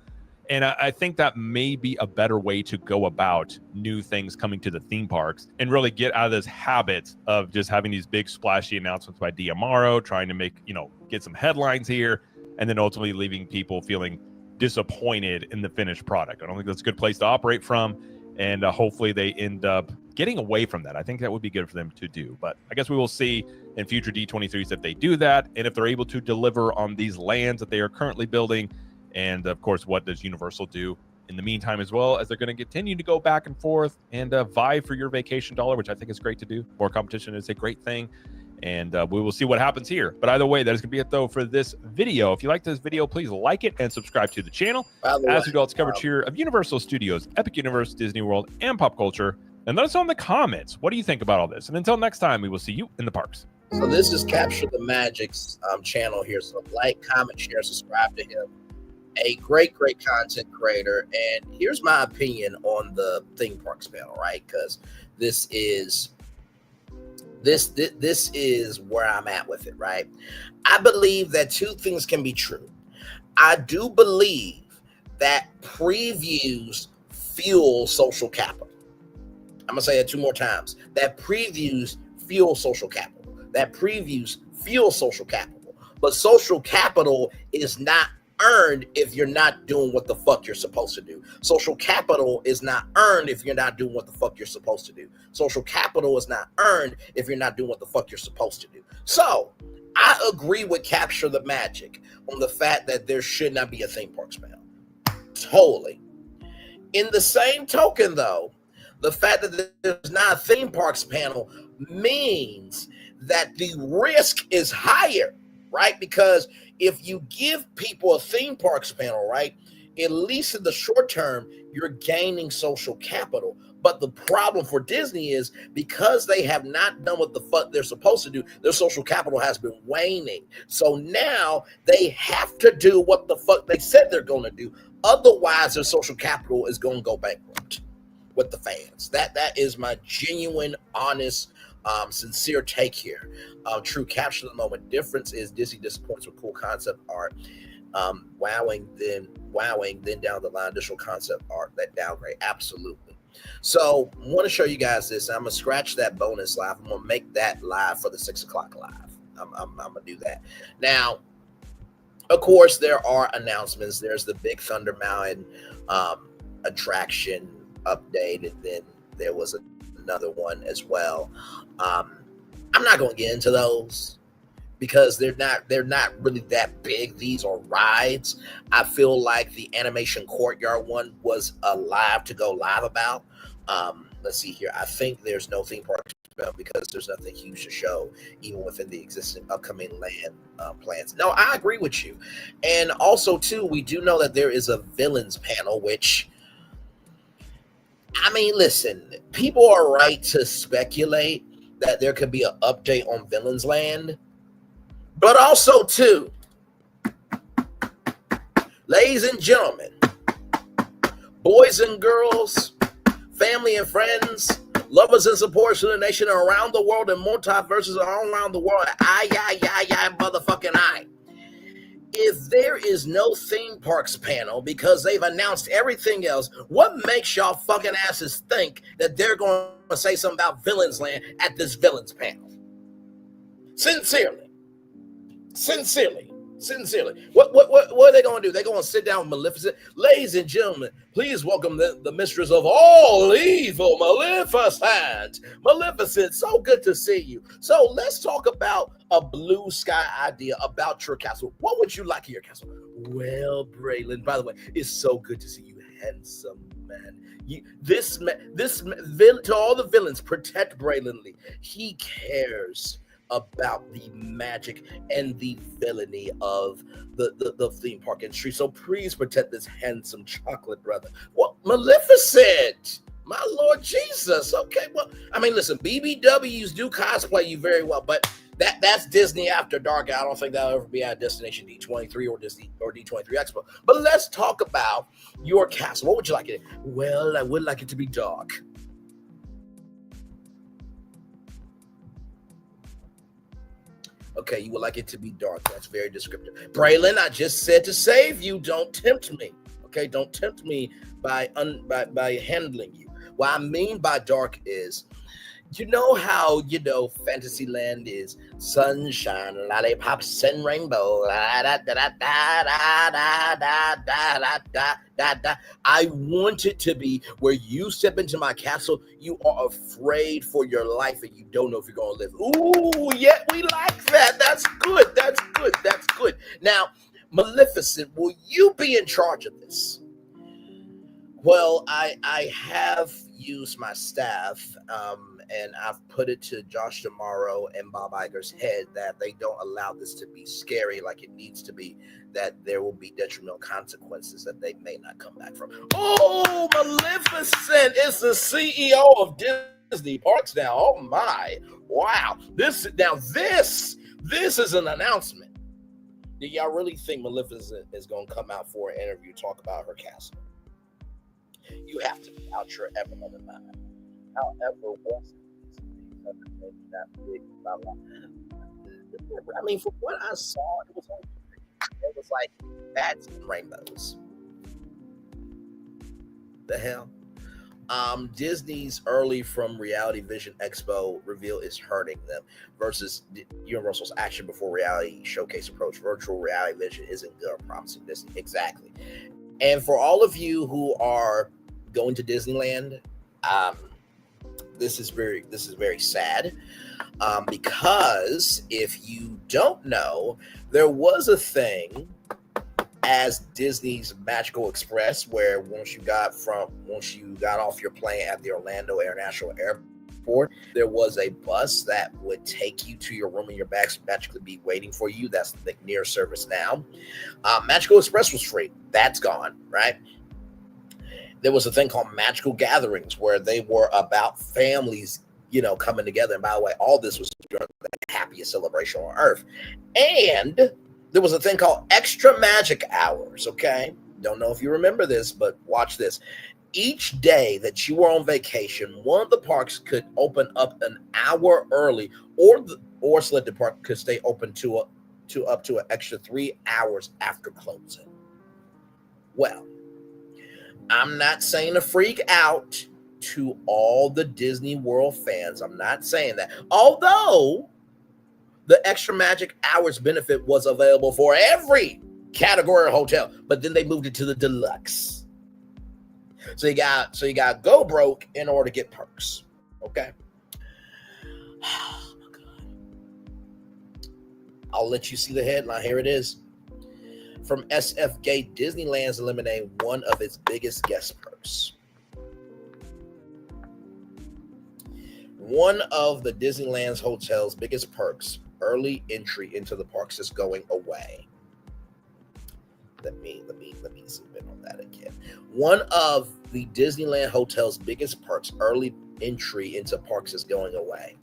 And I think that may be a better way to go about new things coming to the theme parks, and really get out of this habit of just having these big splashy announcements by D'Amaro, trying to make, you know, get some headlines here, and then ultimately leaving people feeling disappointed in the finished product. I don't think that's a good place to operate from. And hopefully they end up getting away from that. I think that would be good for them to do. But I guess we will see in future D23s if they do that, and if they're able to deliver on these lands that they are currently building. And of course, what does Universal do in the meantime, as well as they're going to continue to go back and forth and vie for your vacation dollar, which I think is great to do. More competition is a great thing. And we will see what happens here. But either way, that is going to be it, though, for this video. If you like this video, please like it and subscribe to the channel as we do all this coverage here of Universal Studios, Epic Universe, Disney World, and pop culture. And let us know in the comments, what do you think about all this? And until next time, we will see you in the parks. So this is Capture the Magic's channel here. So like, comment, share, subscribe to him. A great content creator. And here's my opinion on the theme parks panel, right? Because this is where I'm at with it, right? I believe that two things can be true. I do believe that previews fuel social capital. I'm gonna say it 2 more times. That previews fuel social capital. That previews fuel social capital. But social capital is not earned if you're not doing what the fuck you're supposed to do. Social capital is not earned if you're not doing what the fuck you're supposed to do. Social capital is not earned if you're not doing what the fuck you're supposed to do. So I agree with Capture the Magic on the fact that there should not be a theme parks panel. Totally. In the same token, though, the fact that there's not a theme parks panel means that the risk is higher, right? Because if you give people a theme parks panel, right, at least in the short term, you're gaining social capital. But the problem for Disney is because they have not done what the fuck they're supposed to do, their social capital has been waning. So now they have to do what the fuck they said they're going to do. Otherwise, their social capital is going to go bankrupt with the fans. That is my genuine, honest, sincere take here. True capture the moment. Difference is Disney disappoints with cool concept art, wowing, then down the line additional concept art that downgrade. Absolutely. So I want to show you guys this. I'm gonna scratch that bonus live. I'm gonna make that live for the 6 o'clock live. I'm gonna do that now. Of course, there are announcements. There's the Big Thunder Mountain attraction update, and then there was another one as well. I'm not going to get into those because they're not really that big. These are rides. I feel like the Animation Courtyard one was a live to go live about. Let's see here. I think there's no theme park because there's nothing huge to show even within the existing upcoming land plans. No, I agree with you. And also too, we do know that there is a villains panel, which, I mean, listen, people are right to speculate that there could be an update on Villains Land. But also, too, ladies and gentlemen, boys and girls, family and friends, lovers and supporters of the nation around the world and multiverses all around the world, motherfucking I. if there is no theme parks panel because they've announced everything else, what makes y'all fucking asses think that they're going to say something about Villains Land at this Villains panel? Sincerely. What are they going to do? They're going to sit down with Maleficent. Ladies and gentlemen, please welcome the mistress of all evil, Maleficent. Maleficent, so good to see you. So let's talk about a blue sky idea about your castle. What would you like in your castle? Well, Braylon, by the way, it's so good to see you, handsome man. To all the villains, protect Braylon Lee. He cares about the magic and the villainy of the theme park industry. So please protect this handsome chocolate brother. Well, Maleficent, my Lord Jesus. Okay, well, I mean, listen, BBWs do cosplay you very well, but that's Disney After Dark. I don't think that'll ever be at Destination D23 or D23 Expo. But let's talk about your castle. What would you like it? Well, I would like it to be dark. Okay, you would like it to be dark. That's very descriptive. Braylon, I just said to save you. Don't tempt me. Okay, don't tempt me by handling you. What I mean by dark is, you know how, Fantasyland is sunshine, lollipops, and rainbow. I want it to be where you step into my castle, you are afraid for your life and you don't know if you're going to live. Ooh, yeah, we like that. That's good. That's good. That's good. Now, Maleficent, will you be in charge of this? Well, I have used my staff, and I've put it to Josh D'Amaro and Bob Iger's head that they don't allow this to be scary like it needs to be, that there will be detrimental consequences that they may not come back from. Oh, Maleficent is the CEO of Disney Parks now. Oh my, wow. This is an announcement. Do y'all really think Maleficent is going to come out for an interview, talk about her castle? You have to be out your ever loving mind. However, was that big? I mean, from what I saw, it was like bats and rainbows. The hell? Disney's early from Reality Vision Expo reveal is hurting them versus Universal's action before reality showcase approach. Virtual reality vision isn't good or promising this. Exactly. And for all of you who are going to Disneyland, this is very sad, because if you don't know, there was a thing as Disney's Magical Express where once you got off your plane at the Orlando International Airport, there was a bus that would take you to your room and your bags magically be waiting for you. That's the near service now. Magical Express was free. That's gone, right? There was a thing called Magical Gatherings where they were about families, coming together. And by the way, all this was during the happiest celebration on earth. And there was a thing called Extra Magic Hours, okay? Don't know if you remember this, but watch this. Each day that you were on vacation, one of the parks could open up an hour early, or Selected Park could stay open to up to an extra 3 hours after closing. Well, I'm not saying to freak out to all the Disney World fans. I'm not saying that. Although the Extra Magic Hours benefit was available for every category of hotel, but then they moved it to the deluxe. So you got go broke in order to get perks. Okay. Oh my God. I'll let you see the headline. Here it is. From SF Gate, Disneyland's eliminating one of its biggest guest perks. One of the Disneyland's hotel's biggest perks, early entry into the parks, is going away. Let me zoom in on that again. One of the Disneyland hotel's biggest perks, early entry into parks, is going away.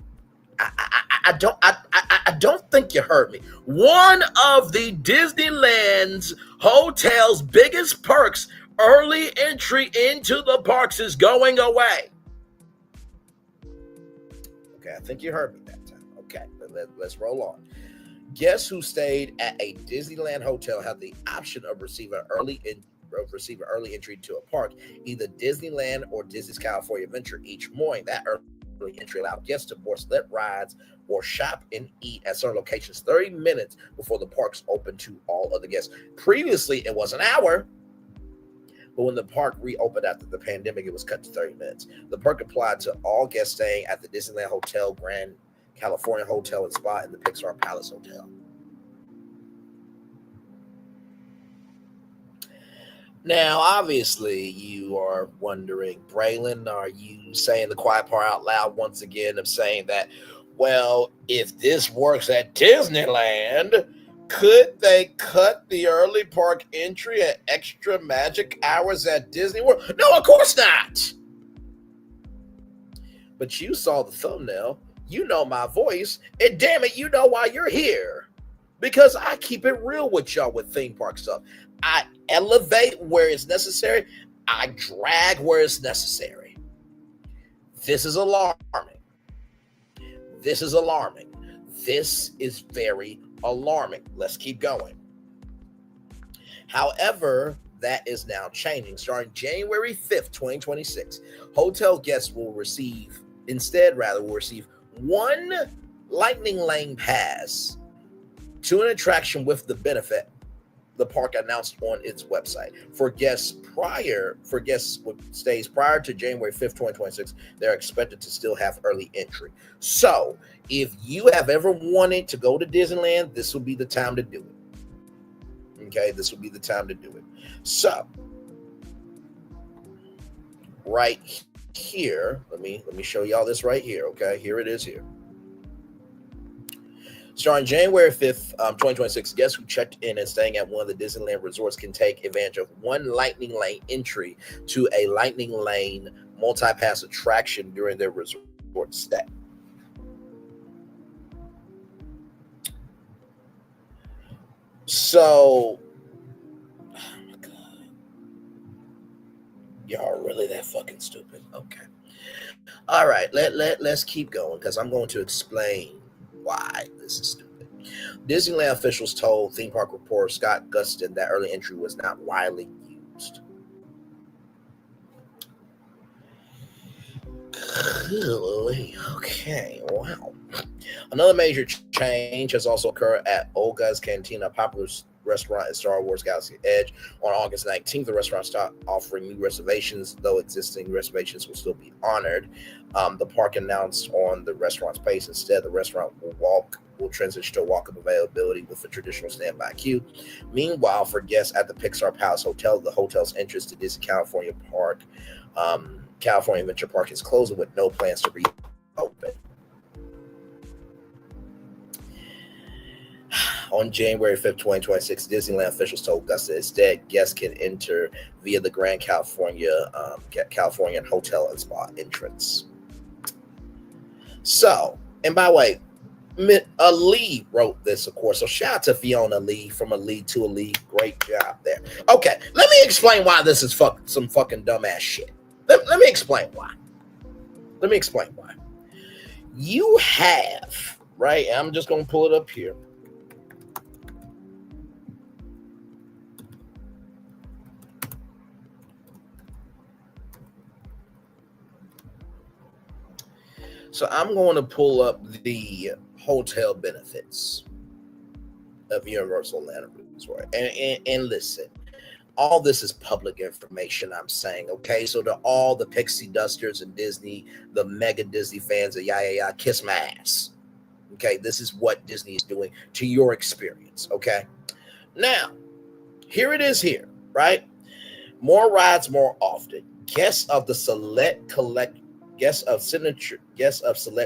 I don't think you heard me. One of the Disneyland's hotel's biggest perks, early entry into the parks, is going away. Okay, I think you heard me that time. Okay, let's roll on. Guests who stayed at a Disneyland hotel have the option of receiving early entry to a park, either Disneyland or Disney's California Adventure each morning. That early entry allowed guests to board sled rides or shop and eat at certain locations 30 minutes before the parks open to all other guests. Previously, it was an hour, but when the park reopened after the pandemic, it was cut to 30 minutes. The perk applied to all guests staying at the Disneyland Hotel, Grand California Hotel and Spa, and the Pixar Palace Hotel. Now, obviously, you are wondering, Braylon, are you saying the quiet part out loud once again of saying that, well, if this works at Disneyland, could they cut the early park entry at extra magic hours at Disney World? No, of course not. But you saw the thumbnail. You know my voice. And damn it, you know why you're here. Because I keep it real with y'all with theme park stuff. I elevate where it's necessary. I drag where it's necessary. This is alarming. This is alarming. This is very alarming. Let's keep going. However, that is now changing. Starting January 5th, 2026, hotel guests will receive one Lightning Lane pass to an attraction with the benefit the park announced on its website. For guests with stays prior to January 5th, 2026, they're expected to still have early entry. So if you have ever wanted to go to Disneyland, this will be the time to do it. Okay, this will be the time to do it. So right here, let me show y'all this right here. Okay, here it is here. Starting January 5th, 2026, guests who checked in and staying at one of the Disneyland resorts can take advantage of one Lightning Lane entry to a Lightning Lane multi-pass attraction during their resort stay. So, oh my God. Y'all are really that fucking stupid. Okay. All right, let's keep going because I'm going to explain why this is stupid. Disneyland officials told theme park reporter Scott Gustin that early entry was not widely used. Okay, wow. Another major change has also occurred at Olga's Cantina, a popular restaurant at Star Wars Galaxy Edge. On August 19th, the restaurant started offering new reservations, though existing reservations will still be honored. The park announced on the restaurant's page instead the restaurant will transition to walk-up availability with a traditional standby queue. Meanwhile, for guests at the Pixar Palace Hotel, the hotel's entrance to Disney California Park, California Adventure Park is closing with no plans to reopen. On January 5th, 2026, Disneyland officials told Gus that instead guests can enter via the Grand Californian Hotel and Spa entrance. So, and by the way, Ali wrote this, of course. So shout out to Fiona Lee from Ali to Ali. Great job there. Okay, let me explain why this is some fucking dumbass shit. Let me explain why. Let me explain why. You have, right? I'm just going to pull it up here. So I'm going to pull up the hotel benefits of Universal Orlando Resort. And listen, all this is public information, I'm saying, okay? So to all the pixie dusters and Disney, the mega Disney fans, kiss my ass. Okay, this is what Disney is doing to your experience, okay? Now, here it is here, right? More rides more often. Guests of select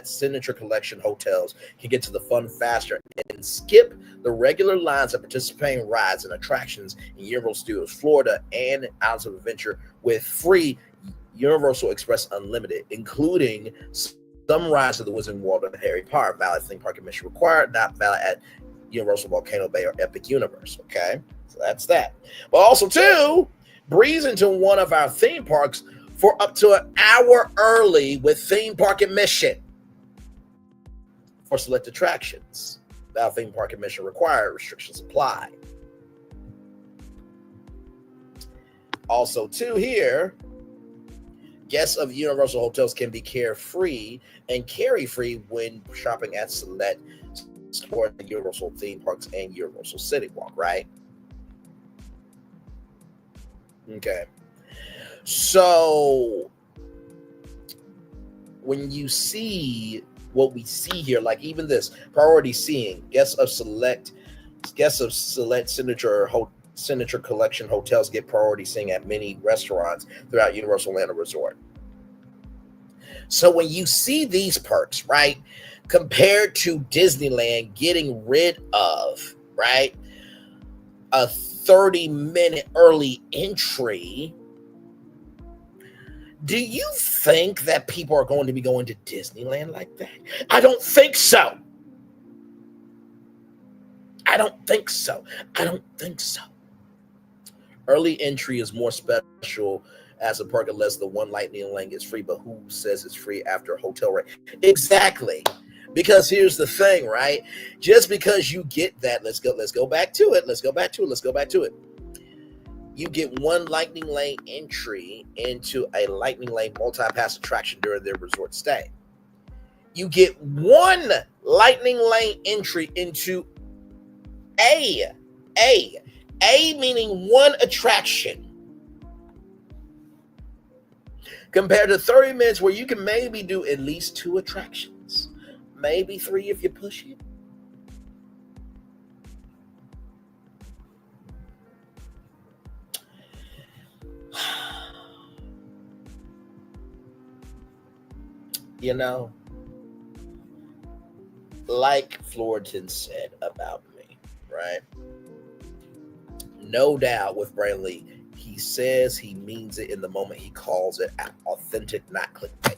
signature collection hotels can get to the fun faster and skip the regular lines of participating rides and attractions in Universal Studios Florida and Islands of Adventure with free Universal Express Unlimited, including some rides to the Wizarding World of Harry Potter. Valid theme park admission required, not valid at Universal Volcano Bay or Epic Universe. Okay, so that's that. But also, too, breeze into one of our theme parks for up to an hour early with theme park admission for select attractions. theme park admission required. Restrictions apply. Also, too, here, guests of Universal hotels can be carefree and carry-free when shopping at select stores, Universal theme parks, and Universal City Walk, right? Okay. So, when you see what we see here, like even this, priority seeing, guests of select signature collection hotels get priority seating at many restaurants throughout Universal Orlando Resort. So when you see these perks, right, compared to Disneyland getting rid of, right, a 30-minute early entry, do you think that people are going to be going to Disneyland like that? I don't think so. I don't think so. Early entry is more special as a perk unless the one lightning lane is free, but who says it's free after a hotel rate? Exactly. Because here's the thing, right? Just because you get that, let's go back to it. You get one lightning lane entry into a lightning lane multi-pass attraction during their resort stay. You get one lightning lane entry into A meaning one attraction, compared to 30 minutes where you can maybe do at least 2 attractions, maybe 3 if you push it. You know, like Florian said about me, right? No doubt with Brainley, he says he means it in the moment. He calls it authentic, not clickbait.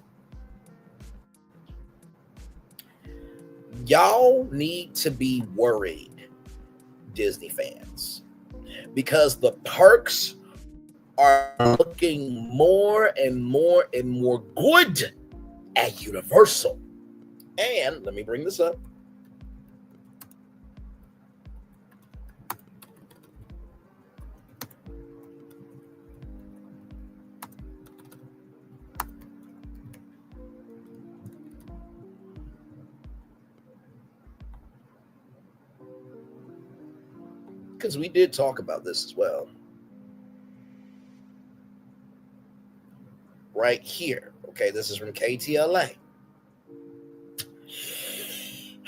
Y'all need to be worried, Disney fans, because the perks are looking more and more and more good at Universal. And let me bring this up. Because we did talk about this as well. Right here. Okay, this is from KTLA.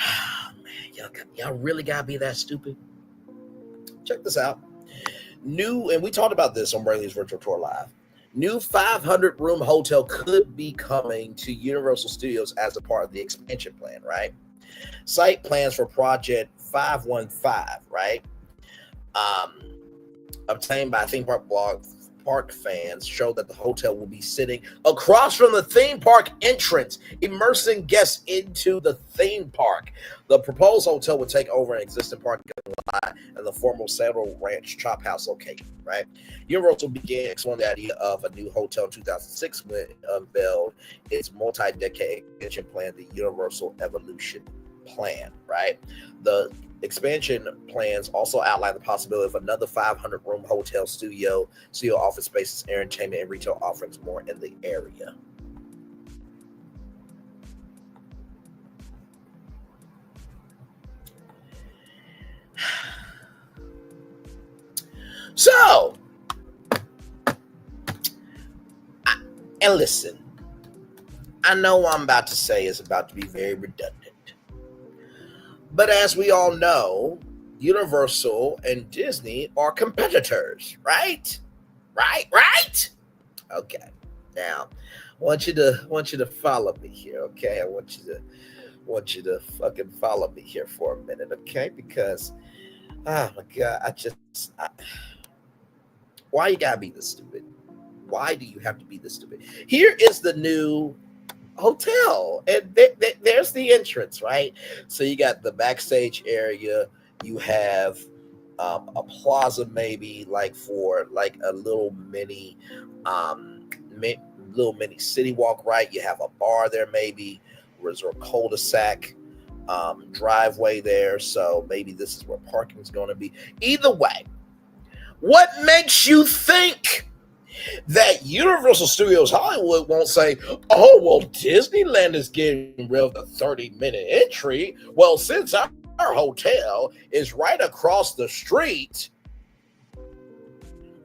Oh, man, y'all really gotta be that stupid. Check this out. New, and we talked about this on Brainley's Virtual Tour Live. New 500-room hotel could be coming to Universal Studios as a part of the expansion plan, right? Site plans for Project 515, right? Obtained by theme park blog park fans show that the hotel will be sitting across from the theme park entrance, immersing guests into the theme park. The proposed hotel would take over an existing parking lot and the former Saddle Ranch Chop House location, right? Universal began exploring the idea of a new hotel in 2006 when it unveiled its multi-decade expansion plan, the Universal Evolution Plan, right? The expansion plans also outline the possibility of another 500-room hotel, studio office spaces, entertainment, and retail offerings more in the area. So, and listen, I know what I'm about to say is about to be very redundant. But as we all know, Universal and Disney are competitors, right? Right? Okay. Now, I want you to follow me here, okay? I want you to fucking follow me here for a minute, okay? Because, oh my God, why you gotta be this stupid? Why do you have to be this stupid? Here is the new hotel, and there's the entrance, right? So you got the backstage area, you have a plaza, maybe like for like a little mini city walk, right? You have a bar there, maybe resort cul-de-sac, driveway there. So maybe this is where parking is going to be. Either way, what makes you think that Universal Studios Hollywood won't say, oh, well, Disneyland is getting rid of the 30-minute entry. Well, since our hotel is right across the street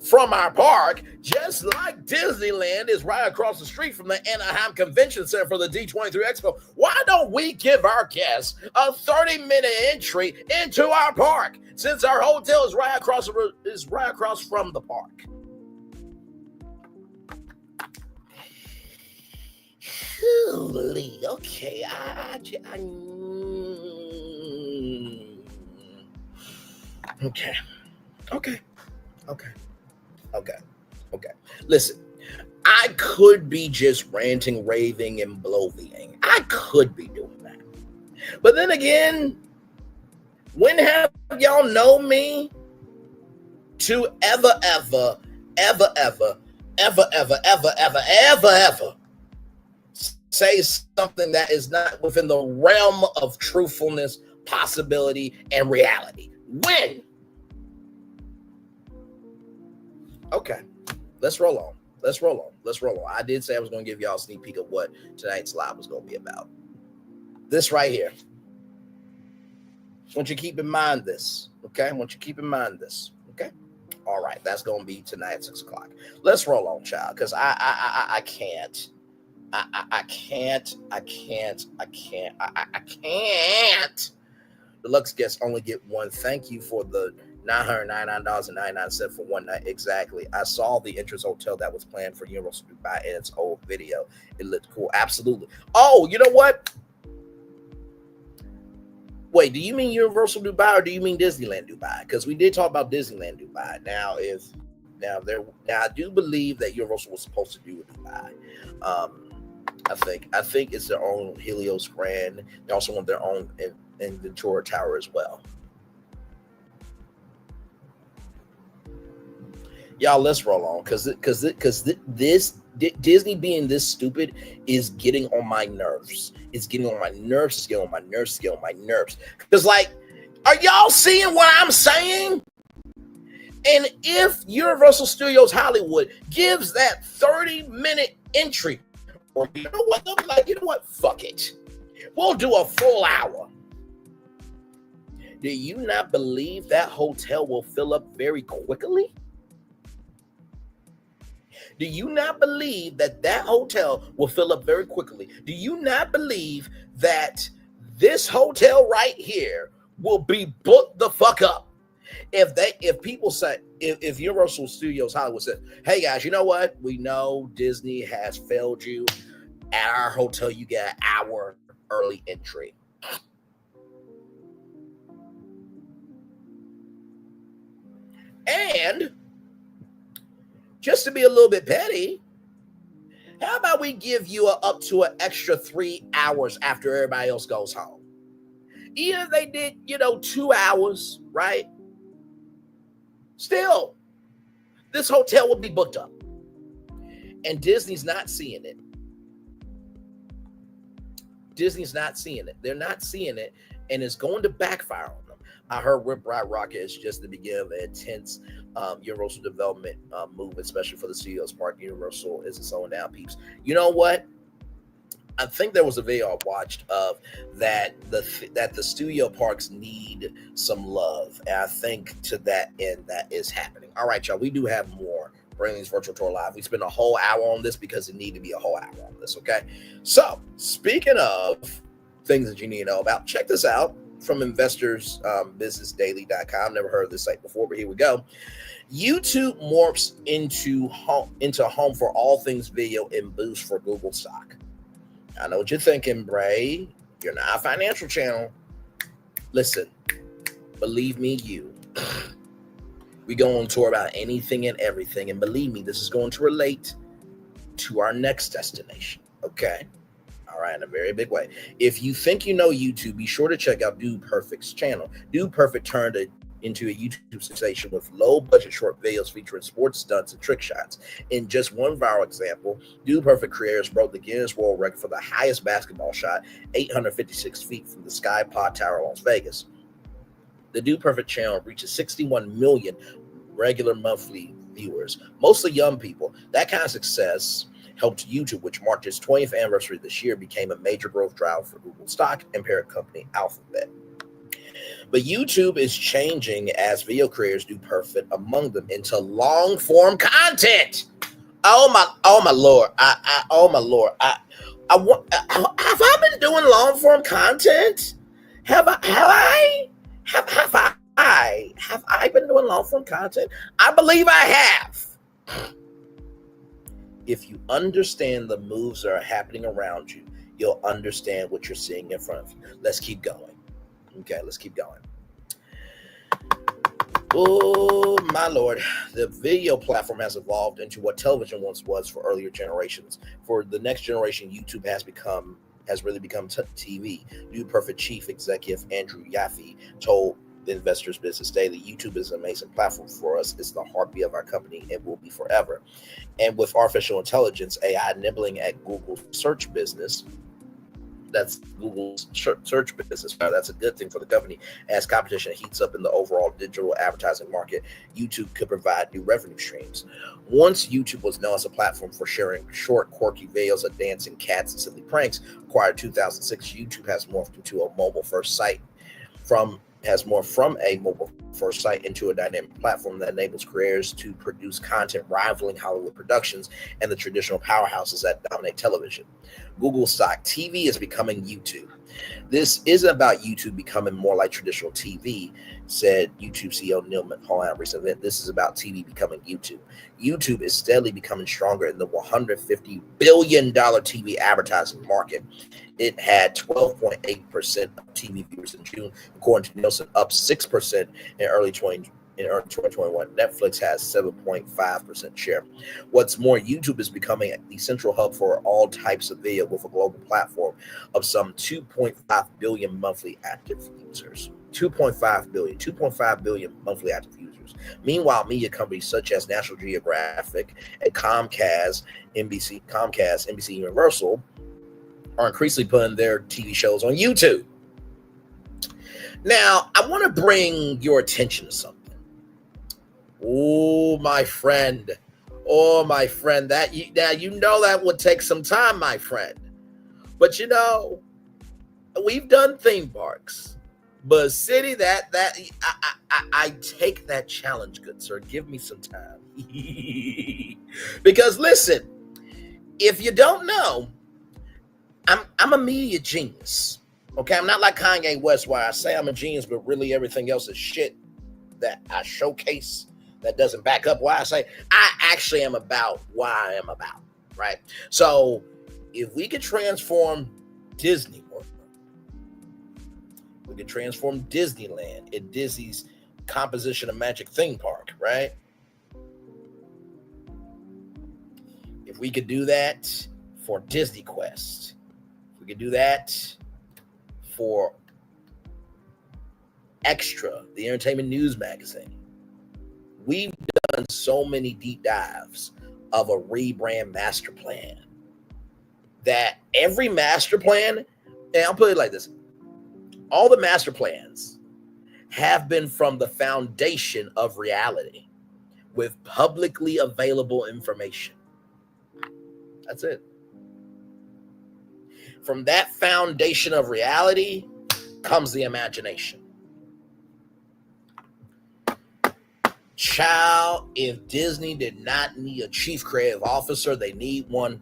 from our park, just like Disneyland is right across the street from the Anaheim Convention Center for the D23 Expo, why don't we give our guests a 30-minute entry into our park since our hotel is right across from the park? Holy, okay, Okay. Listen, I could be just ranting, raving, and bloviating. I could be doing that. But then again, when have y'all known me to ever say something that is not within the realm of truthfulness, possibility, and reality? When? Okay, let's roll on. I did say I was going to give y'all a sneak peek of what tonight's live was going to be about. This right here. I want you to keep in mind this, okay? All right, that's going to be tonight at 6 o'clock. Let's roll on, child, because I can't. I can't. Deluxe guests only get one. Thank you for the $999.99 for one night. Exactly. I saw the entrance hotel that was planned for Universal Dubai in its old video. It looked cool. Absolutely. Oh, you know what? Wait, do you mean Universal Dubai or do you mean Disneyland Dubai? Because we did talk about Disneyland Dubai. Now I do believe that Universal was supposed to do Dubai. I think it's their own Helios Grand. They also want their own in Ventura Tower as well. Y'all, let's roll on because this Disney being this stupid is getting on my nerves. It's getting on my nerves. Because, like, are y'all seeing what I'm saying? And if Universal Studios Hollywood gives that 30-minute entry, or you know what, they'll be like, you know what, fuck it. We'll do a full hour. Do you not believe that hotel will fill up very quickly? Do you not believe that hotel will fill up very quickly? Do you not believe that this hotel right here will be booked the fuck up? If people say, if Universal Studios Hollywood said, hey guys, you know what? We know Disney has failed you. At our hotel, you get an hour early entry. And just to be a little bit petty, how about we give you up to an extra 3 hours after everybody else goes home? Even if they did, 2 hours, right? Still, this hotel will be booked up. And Disney's not seeing it. They're not seeing it, and it's going to backfire on them. I heard Rip Ride Rocket is just the beginning of an intense Universal development move, especially for the studios park. Universal is slowing down, peeps. You know what? I think there was a video I watched of that the studio parks need some love, and I think to that end that is happening. All right, y'all, we do have more bringing this virtual tour live. We spent a whole hour on this because it needed to be a whole hour on this. Okay, so speaking of things that you need to know about, check this out from investorsbusinessdaily.com. Never heard of this site before, but here we go. YouTube morphs into home for all things video and boost for Google stock. I know what you're thinking, Bray. You're not a financial channel. Listen, believe me, we go on tour about anything and everything, and believe me, this is going to relate to our next destination. Okay. All right, in a very big way. If you think you know YouTube, be sure to check out Dude Perfect's channel. Dude Perfect turned a into a YouTube sensation with low-budget short videos featuring sports stunts and trick shots. In just one viral example, Dude Perfect creators broke the Guinness World Record for the highest basketball shot, 856 feet from the Sky Pod Tower, Las Vegas. The Dude Perfect channel reaches 61 million regular monthly viewers, mostly young people. That kind of success helped YouTube, which marked its 20th anniversary this year, became a major growth driver for Google stock and parent company Alphabet. But YouTube is changing as video creators do perfect among them into long form content. Oh my Lord. Have I been doing long form content? Have I been doing long form content? I believe I have. If you understand the moves that are happening around you, you'll understand what you're seeing in front of you. Let's keep going. Okay, let's keep going. Oh, my Lord. The video platform has evolved into what television once was for earlier generations. For the next generation, YouTube has really become TV. Dude Perfect Chief Executive Andrew Yaffe told the Investors Business Daily, YouTube is an amazing platform for us. It's the heartbeat of our company and will be forever. And with artificial intelligence, AI nibbling at Google's search business, that's Google's search business. That's a good thing for the company. As competition heats up in the overall digital advertising market, YouTube could provide new revenue streams. Once YouTube was known as a platform for sharing short, quirky videos of dancing cats and silly pranks, acquired in 2006, YouTube has morphed into a mobile-first site from a mobile-first site into a dynamic platform that enables creators to produce content rivaling Hollywood productions and the traditional powerhouses that dominate television. Google stock TV is becoming YouTube. This isn't about YouTube becoming more like traditional TV, said YouTube CEO Neil Mahal at a recent event. This is about TV becoming YouTube. YouTube is steadily becoming stronger in the $150 billion TV advertising market. It had 12.8% of TV viewers in June, according to Nielsen, up 6% in early 2021. Netflix has 7.5% share. What's more, YouTube is becoming the central hub for all types of video with a global platform of some 2.5 billion monthly active users. 2.5 billion monthly active users. Meanwhile, media companies such as National Geographic and Comcast, NBC Universal are increasingly putting their TV shows on YouTube. Now, I want to bring your attention to something. Oh, my friend, that you know that would take some time, my friend. But we've done theme parks, but a city that I take that challenge, good sir. Give me some time. Because listen, if you don't know, I'm a media genius. Okay, I'm not like Kanye West, where I say I'm a genius, but really everything else is shit that I showcase that doesn't back up why I say I actually am about why I am about, right? So if we could transform Disney World, we could transform Disneyland in Disney's composition of Magic Theme Park, right? If we could do that for Disney Quest, if we could do that for Extra, the entertainment news magazine. We've done so many deep dives of a rebrand master plan that every master plan, and I'll put it like this, all the master plans have been from the foundation of reality with publicly available information. That's it. From that foundation of reality comes the imagination. Child, if Disney did not need a chief creative officer, they need one.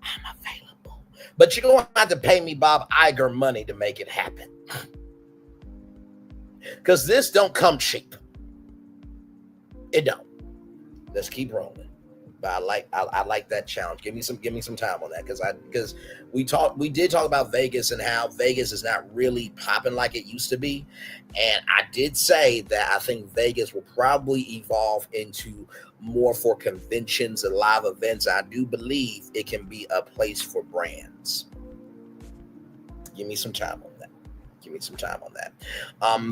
I'm available. But you're going to have to pay me Bob Iger money to make it happen. Because this don't come cheap. It don't. Let's keep rolling. But I like that challenge. Give me some time on that because we did talk about Vegas and how Vegas is not really popping like it used to be, and I did say that I think Vegas will probably evolve into more for conventions and live events. I do believe it can be a place for brands. Give me some time on that. Give me some time on that.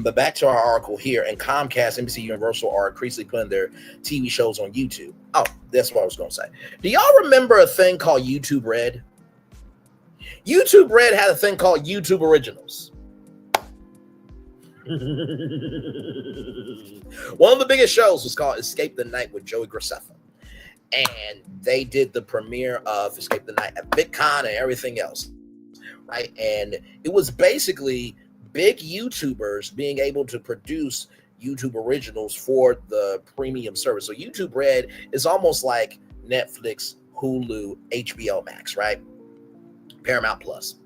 But back to our article here. And Comcast, NBC Universal are increasingly putting their TV shows on YouTube. Oh, that's what I was going to say. Do y'all remember a thing called YouTube Red? YouTube Red had a thing called YouTube Originals. One of the biggest shows was called Escape the Night with Joey Graceffa. And they did the premiere of Escape the Night at VidCon and everything else. Right. And it was basically big YouTubers being able to produce YouTube originals for the premium service. So YouTube Red is almost like Netflix, Hulu, HBO Max, right? Paramount Plus,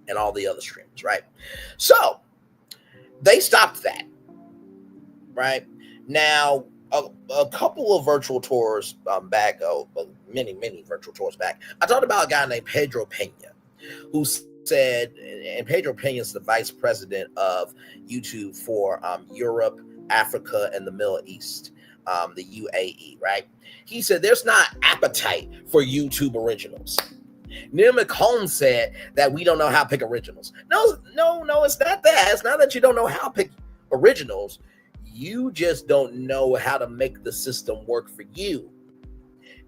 and all the other streams, right? So they stopped that, right? Now, a couple of virtual tours back, many virtual tours back, I talked about a guy named Pedro Pena, who said, and Pedro Pena is the vice president of YouTube for Europe, Africa, and the Middle East, the UAE, right? He said there's not appetite for YouTube originals. Neil McComb said that we don't know how to pick originals. No, it's not that. It's not that you don't know how to pick originals. You just don't know how to make the system work for you.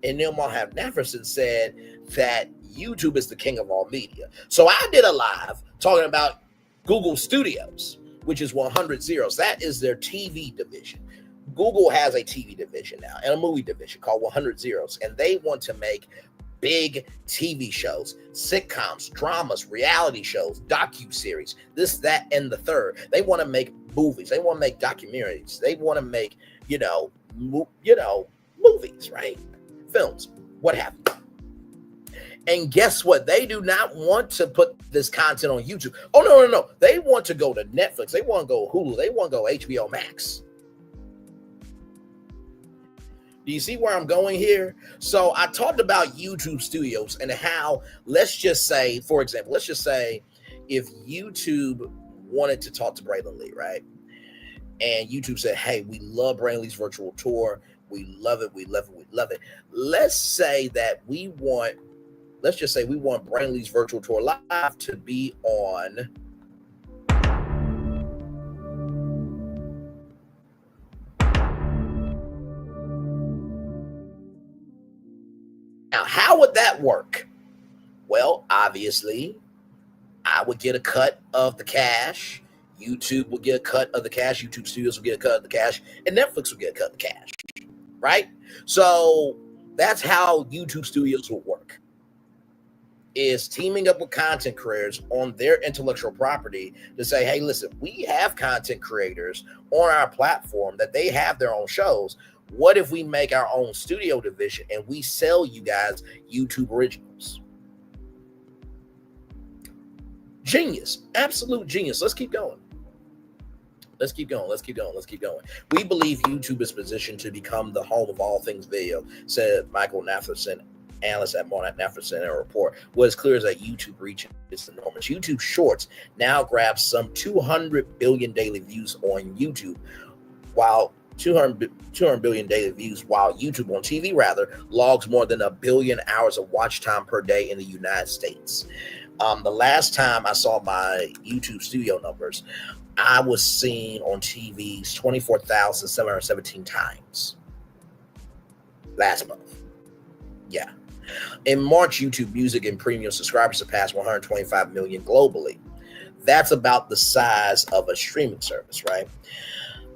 And Neil Mohammed Neferson said that YouTube is the king of all media. So I did a live talking about Google Studios, which is 100 Zeros. That is their TV division. Google has a TV division now and a movie division called 100 Zeros, and they want to make big TV shows, sitcoms, dramas, reality shows, docu-series, this, that, and the third. They want to make movies. They want to make documentaries. They want to make, movies, right? Films, what have you. And guess what? They do not want to put this content on YouTube. Oh, no. They want to go to Netflix. They want to go Hulu. They want to go HBO Max. Do you see where I'm going here? So I talked about YouTube Studios and how, let's just say, for example, if YouTube wanted to talk to Braylon Lee, right? And YouTube said, hey, we love Braylon Lee's virtual tour. We love it. Let's just say we want Braylon Lee's virtual tour live to be on now, how would that work? Well, obviously, I would get a cut of the cash. YouTube would get a cut of the cash. YouTube Studios would get a cut of the cash. And Netflix would get a cut of the cash. Right? So that's how YouTube Studios will work. Is teaming up with content creators on their intellectual property to say, hey, listen, we have content creators on our platform that they have their own shows. What if we make our own studio division and we sell you guys YouTube originals? Genius. Absolute genius. Let's keep going. We believe YouTube is positioned to become the home of all things video, said Michael Nafferson, analyst at Monarch Nafferson, in a report. What is clear is that YouTube reach is enormous. YouTube Shorts now grabs some 200 billion daily views on YouTube, while 200 billion daily views, while YouTube on TV logs more than 1 billion hours of watch time per day in the United States. The last time I saw my YouTube studio numbers, I was seen on TVs 24,717 times last month. Yeah. In March, YouTube Music and Premium subscribers surpassed 125 million globally. That's about the size of a streaming service, right?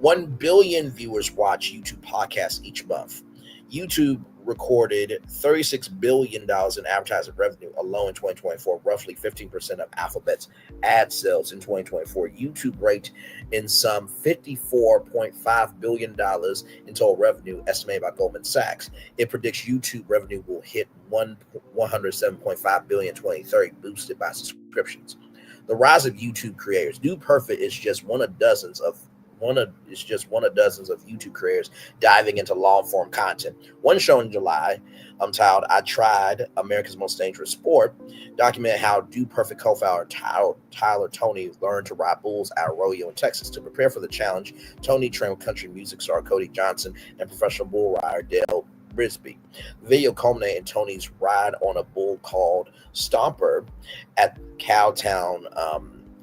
1 billion viewers watch YouTube podcasts each month. YouTube recorded $36 billion in advertising revenue alone in 2024, roughly 15% of Alphabet's ad sales in 2024. YouTube raked in some $54.5 billion in total revenue, estimated by Goldman Sachs. It predicts YouTube revenue will hit $107.5 billion in 2030, boosted by subscriptions. The rise of YouTube creators. Dude Perfect is just one of dozens of YouTube creators diving into long-form content. One show in July, titled I Tried, America's Most Dangerous Sport, documented how Dude Perfect co-founder Tyler Toney learned to ride bulls at a rodeo in Texas. To prepare for the challenge, Toney trained with country music star Cody Johnson and professional bull rider Dale Brisby. The video culminated in Toney's ride on a bull called Stomper at Cowtown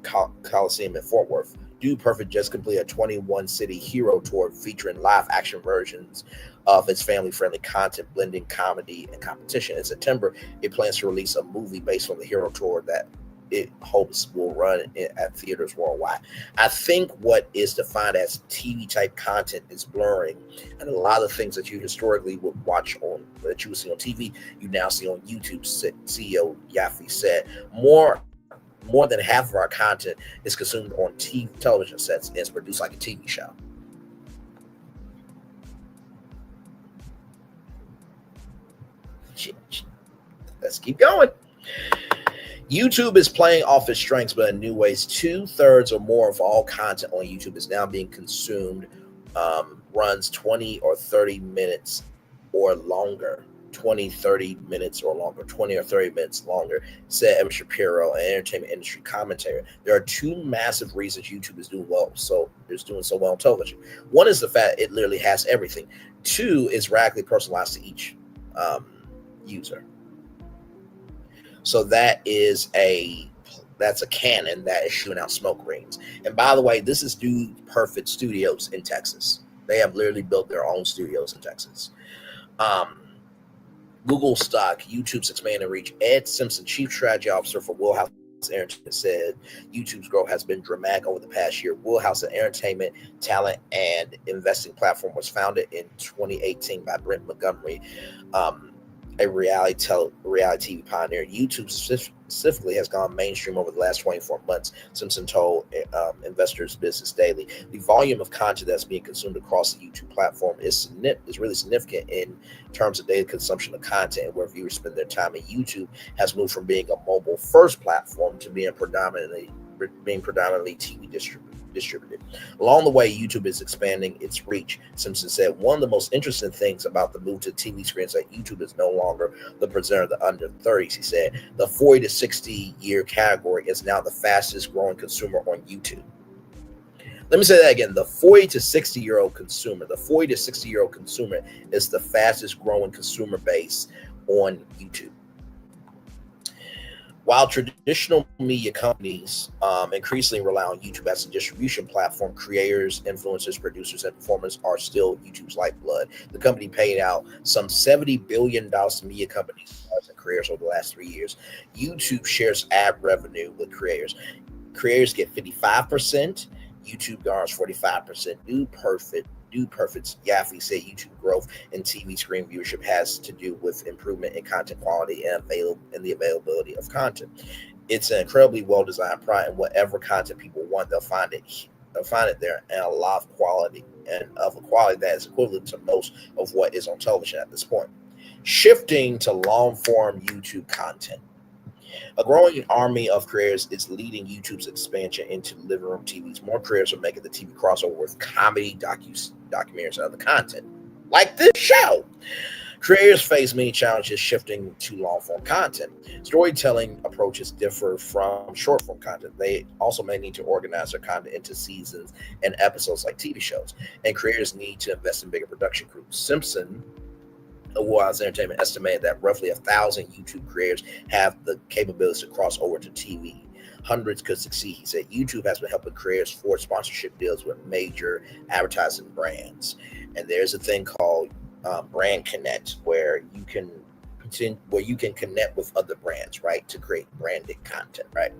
Coliseum in Fort Worth. Dude Perfect just completed a 21-city hero tour featuring live-action versions of its family-friendly content, blending comedy and competition. In September, it plans to release a movie based on the hero tour that it hopes will run at theaters worldwide. I think what is defined as TV-type content is blurring, and a lot of things that you historically would watch on, that you would see on TV, you now see on YouTube. CEO Yaffe said, more than half of our content is consumed on television sets and is produced like a TV show. Let's keep going. YouTube is playing off its strengths, but in new ways. 2/3 or more of all content on YouTube is now being consumed, runs 20 or 30 minutes or longer. 20 or 30 minutes longer, said Evan Shapiro, an entertainment industry commentator. There are two massive reasons YouTube is doing well. So it's doing so well on television. One is the fact it literally has everything. Two is radically personalized to each user. So that's a cannon that is shooting out smoke rings. And by the way, this is Dude Perfect Studios in Texas. They have literally built their own studios in Texas. Google stock, YouTube's expanding reach. Ed Simpson, Chief Strategy Officer for Wheelhouse Entertainment, said YouTube's growth has been dramatic over the past year. Wheelhouse, an entertainment, talent, and investing platform, was founded in 2018 by Brent Montgomery, a reality TV pioneer. YouTube specifically has gone mainstream over the last 24 months, Simpson told Investors Business Daily. The volume of content that's being consumed across the YouTube platform is really significant in terms of daily consumption of content and where viewers spend their time. And YouTube has moved from being a mobile-first platform to being predominantly TV distributed. Along the way, YouTube is expanding its reach. Simpson said, one of the most interesting things about the move to TV screens that YouTube is no longer the presenter of the under 30s. He said, the 40 to 60 year category is now the fastest growing consumer on YouTube. Let me say that again. The 40 to 60 year old consumer is the fastest growing consumer base on YouTube. While traditional media companies increasingly rely on YouTube as a distribution platform, creators, influencers, producers, and performers are still YouTube's lifeblood. The company paid out some $70 billion to media companies and creators over the last 3 years. YouTube shares ad revenue with creators. Creators get 55%. YouTube garners 45%. Dude Perfect's Yaffe said YouTube growth in TV screen viewership has to do with improvement in content quality and the availability of content. It's an incredibly well-designed product, and whatever content people want, they'll find it there, and a lot of quality, and of a quality that is equivalent to most of what is on television at this point. Shifting to long-form YouTube content. A growing army of creators is leading YouTube's expansion into living room TVs. More creators are making the TV crossover with comedy, documentaries, and other content, like this show. Creators face many challenges shifting to long-form content. Storytelling approaches differ from short-form content. They also may need to organize their content into seasons and episodes like TV shows, and creators need to invest in bigger production crews. Simpson, Wheelhouse Entertainment, estimated that roughly 1,000 YouTube creators have the capabilities to cross over to TV. Hundreds could succeed. He said YouTube has been helping creators forge sponsorship deals with major advertising brands, and there's a thing called Brand Connect where you can connect with other brands, right, to create branded content, right?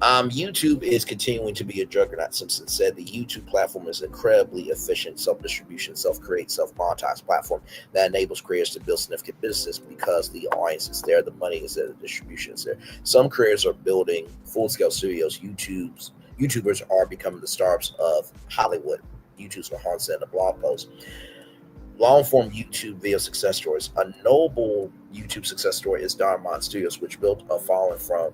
YouTube is continuing to be a juggernaut. Simpson said the YouTube platform is an incredibly efficient self-distribution, self-create, self-monetize platform that enables creators to build significant business because the audience is there, the money is there, the distribution is there. Some creators are building full-scale studios. YouTubers are becoming the stars of Hollywood. YouTube's Mahan said in a blog post. Long-form YouTube video success stories. A notable YouTube success story is Darman Studios, which built a following from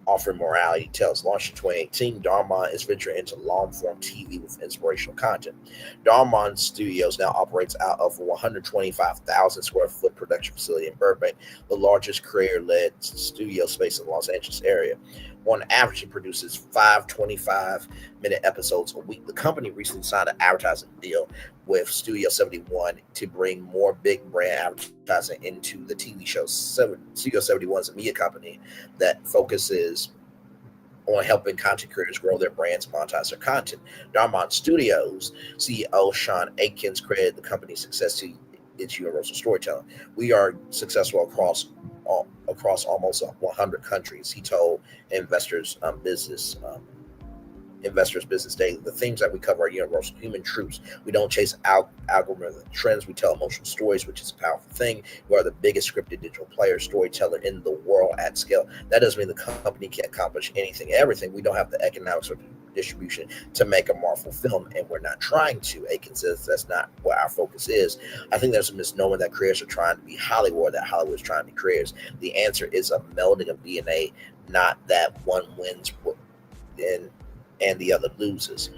offering morality tales. Launched in 2018, Darman is venturing into long-form TV with inspirational content. Darman Studios now operates out of a 125,000 square foot production facility in Burbank, the largest creator-led studio space in the Los Angeles area. On average, it produces 5 25-minute episodes a week. The company recently signed an advertising deal with Studio 71 to bring more big brand advertising into the TV show. Studio 71 is a media company that focuses on helping content creators grow their brands, monetize their content. Darmont Studios CEO Sean Aikens credited the company's success to its universal storytelling. We are successful across almost 100 countries, he told Investors Business Daily. The themes that we cover are universal human truths. We don't chase algorithm trends. We tell emotional stories, which is a powerful thing. We are the biggest scripted digital player storyteller in the world at scale. That doesn't mean the company can't accomplish anything and everything. We don't have the economics or distribution to make a Marvel film, and we're not trying to. Aiken says that's not what our focus is. I think there's a misnomer that creators are trying to be Hollywood, that Hollywood is trying to be creators. The answer is a melding of DNA, not that one wins and the other loses.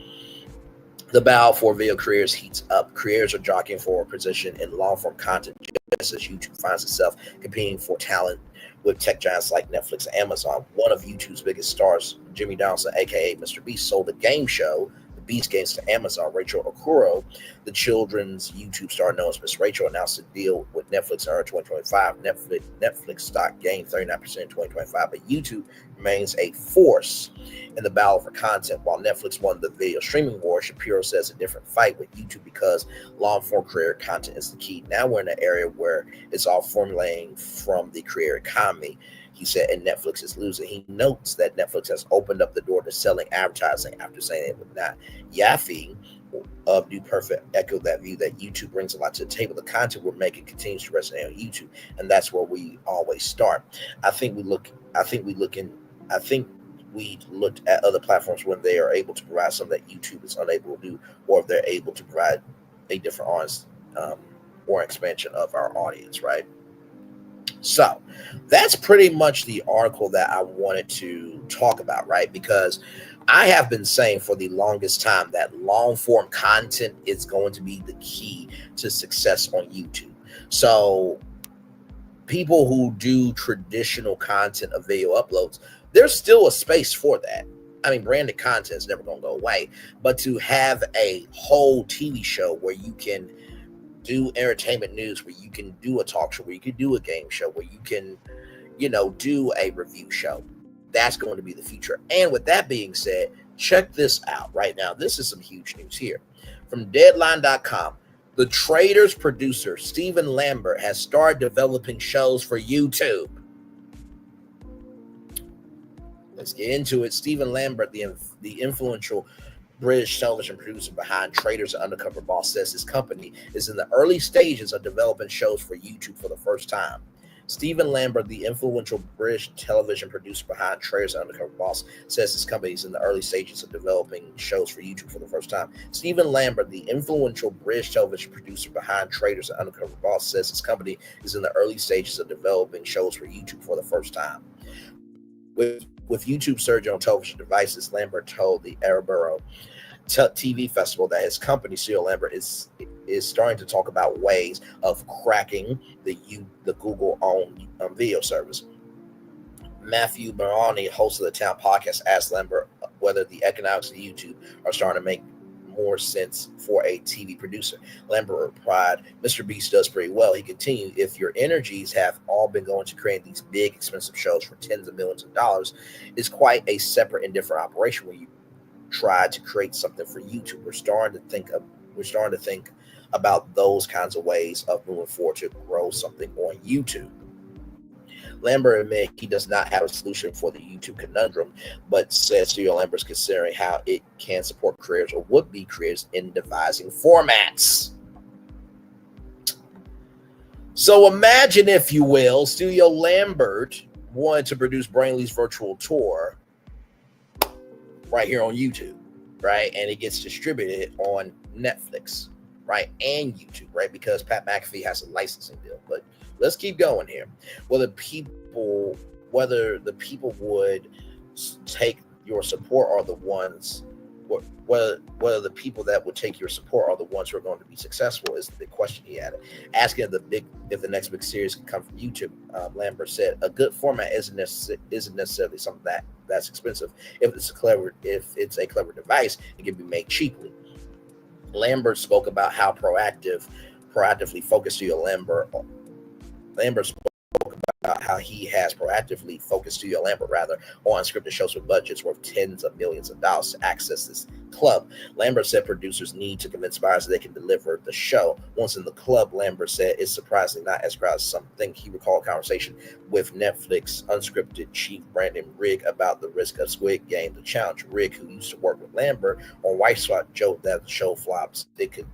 The battle for video creators heats up. Creators are jockeying for a position in long-form content, just as YouTube finds itself competing for talent with tech giants like Netflix and Amazon. One of YouTube's biggest stars, Jimmy Donaldson, aka Mr. Beast, sold the game show, The Beast Games, to Amazon. Rachel Okuro, the children's YouTube star known as Miss Rachel, announced a deal with Netflix in early 2025. Netflix stock gained 39% in 2025, but YouTube remains a force in the battle for content. While Netflix won the video streaming war, Shapiro says a different fight with YouTube because long-form creator content is the key. Now we're in an area where it's all formulating from the creator economy, he said, and Netflix is losing. He notes that Netflix has opened up the door to selling advertising after saying it would not. Yaffe of New Perfect echoed that view that YouTube brings a lot to the table. The content we're making continues to resonate on YouTube, and that's where we always start. I think we looked at other platforms when they are able to provide something that YouTube is unable to do, or if they're able to provide a different audience or expansion of our audience, right? So that's pretty much the article that I wanted to talk about, right? Because I have been saying for the longest time that long form content is going to be the key to success on YouTube. So people who do traditional content of video uploads, there's still a space for that. I mean, branded content is never going to go away, but to have a whole TV show where you can do entertainment news, where you can do a talk show, where you can do a game show, where you can, do a review show, that's going to be the future. And with that being said, check this out right now. This is some huge news here from Deadline.com. The Traitors producer, Stephen Lambert, has started developing shows for YouTube. Let's get into it. Stephen Lambert, the influential British television producer behind Traitors and Undercover Boss, says his company is in the early stages of developing shows for YouTube for the first time. Stephen Lambert, the influential British television producer behind Traitors and Undercover Boss, says his company is in the early stages of developing shows for YouTube for the first time. Stephen Lambert, the influential British television producer behind Traitors and Undercover Boss, says his company is in the early stages of developing shows for YouTube for the first time. With YouTube surging on television devices, Lambert told the Edinburgh TV Festival that his company, CEO Lambert, is starting to talk about ways of cracking the Google-owned video service. Matthew Baroni, host of the Town podcast, asked Lambert whether the economics of YouTube are starting to make more sense for a TV producer. Lambert replied, "Mr. Beast does pretty well." He continued, "If your energies have all been going to create these big, expensive shows for tens of millions of dollars, it's quite a separate and different operation where you try to create something for YouTube. We're starting to think about those kinds of ways of moving forward to grow something on YouTube." Lambert admitted he does not have a solution for the YouTube conundrum, but says Studio Lambert is considering how it can support creators or would-be creators in devising formats. So imagine, if you will, Studio Lambert wanted to produce Brainley's virtual tour right here on YouTube, right? And it gets distributed on Netflix, right? And YouTube, right? Because Pat McAfee has a licensing deal. But let's keep going here. Whether the people would take your support are the ones, whether the people that would take your support are the ones who are going to be successful is the big question he had. Asking if the next big series can come from YouTube, Lambert said, "A good format isn't necessarily something that's expensive. If it's a clever device, it can be made cheaply." Lambert spoke about how proactively focused Studio Lambert spoke about about how he has proactively focused Studio Lambert on scripted shows with budgets worth tens of millions of dollars to access this club. Lambert said producers need to convince buyers that they can deliver the show. Once in the club, Lambert said it's surprisingly not as crowded as some think. He recalled a conversation with Netflix unscripted chief Brandon Rigg about the risk of Squid Game. The challenge. Rigg, who used to work with Lambert on White Spot, joked that the show flops. They could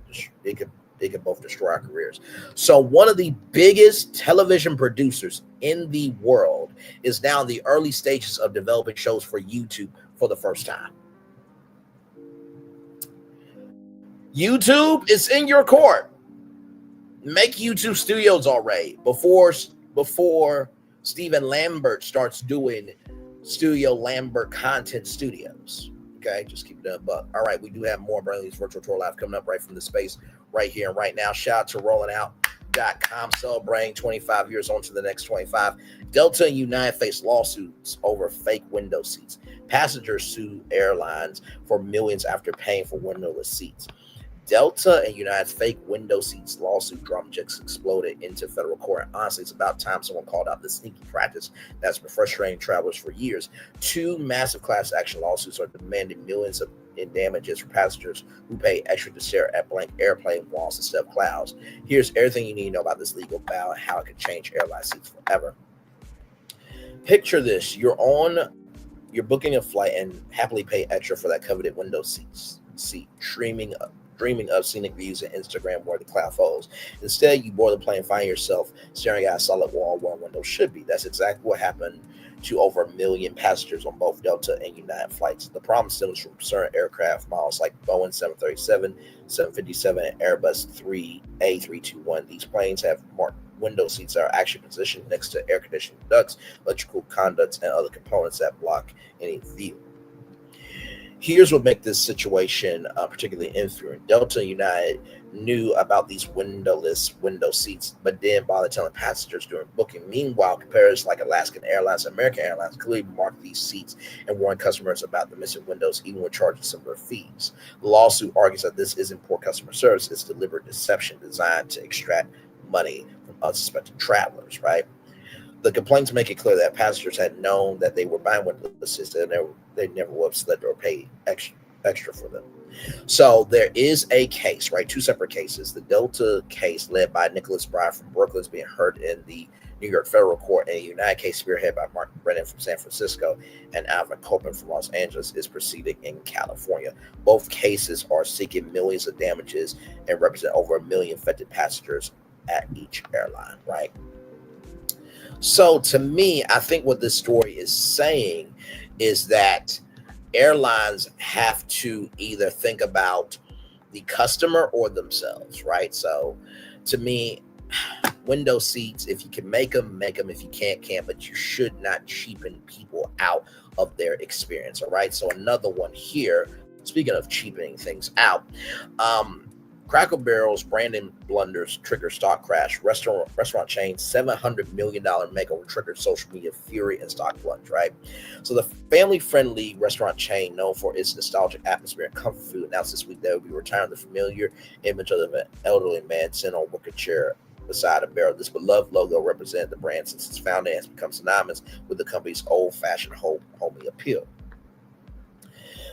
both destroy our careers. So one of the biggest television producers in the world is now in the early stages of developing shows for YouTube for the first time. YouTube is in your court. Make YouTube studios already before Steven Lambert starts doing Studio Lambert content studios. Okay, just keep it up. But all right, we do have more Burnley's Virtual Tour Live coming up right from the space right here and right now. Shout out to rollingout.com, celebrating 25 years on to the next 25. Delta and United face lawsuits over fake window seats. Passengers sue airlines for millions after paying for windowless seats. Delta and United's fake window seats lawsuit drama just exploded into federal court. Honestly, it's about time someone called out this sneaky practice that's been frustrating travelers for years. Two massive class action lawsuits are demanding millions in damages for passengers who pay extra to stare at blank airplane walls instead of clouds. Here's everything you need to know about this legal battle and how it could change airline seats forever. Picture this: you're booking a flight and happily pay extra for that coveted window seat, dreaming of scenic views and Instagram where the cloud folds. Instead, you board the plane and find yourself staring at a solid wall where a window should be. That's exactly what happened to over 1 million passengers on both Delta and United flights. The problem stems from certain aircraft models like Boeing 737, 757, and Airbus A321. These planes have marked window seats that are actually positioned next to air conditioning ducts, electrical conduits, and other components that block any view. Here's what makes this situation particularly infuriating. Delta and United knew about these windowless window seats, but didn't bother telling passengers during booking. Meanwhile, competitors like Alaskan Airlines and American Airlines clearly marked these seats and warned customers about the missing windows, even when charging similar fees. The lawsuit argues that this isn't poor customer service, it's deliberate deception designed to extract money from unsuspecting travelers, right? The complaints make it clear that passengers had known that they were buying windowless seats and they never would have slept or paid extra for them. So there is a case, right? Two separate cases. The Delta case led by Nicholas Breyer from Brooklyn is being heard in the New York federal court, and a United case spearheaded by Mark Brennan from San Francisco and Alvin Copeland from Los Angeles is proceeding in California. Both cases are seeking millions of damages and represent over 1 million affected passengers at each airline, right? So to me, I think what this story is saying is that airlines have to either think about the customer or themselves, right? So to me, window seats, if you can make them. If you can't, but you should not cheapen people out of their experience, all right? So another one here, speaking of cheapening things out, Cracker Barrel's Brandon blunders trigger stock crash. Restaurant chain $700 million makeover triggered social media fury and stock plunge, right? So the family-friendly restaurant chain known for its nostalgic atmosphere and comfort food announced this week that it will be retiring the familiar image of an elderly man sitting on a wicker chair beside a barrel. This beloved logo represented the brand since its founding has become synonymous with the company's old-fashioned homey appeal.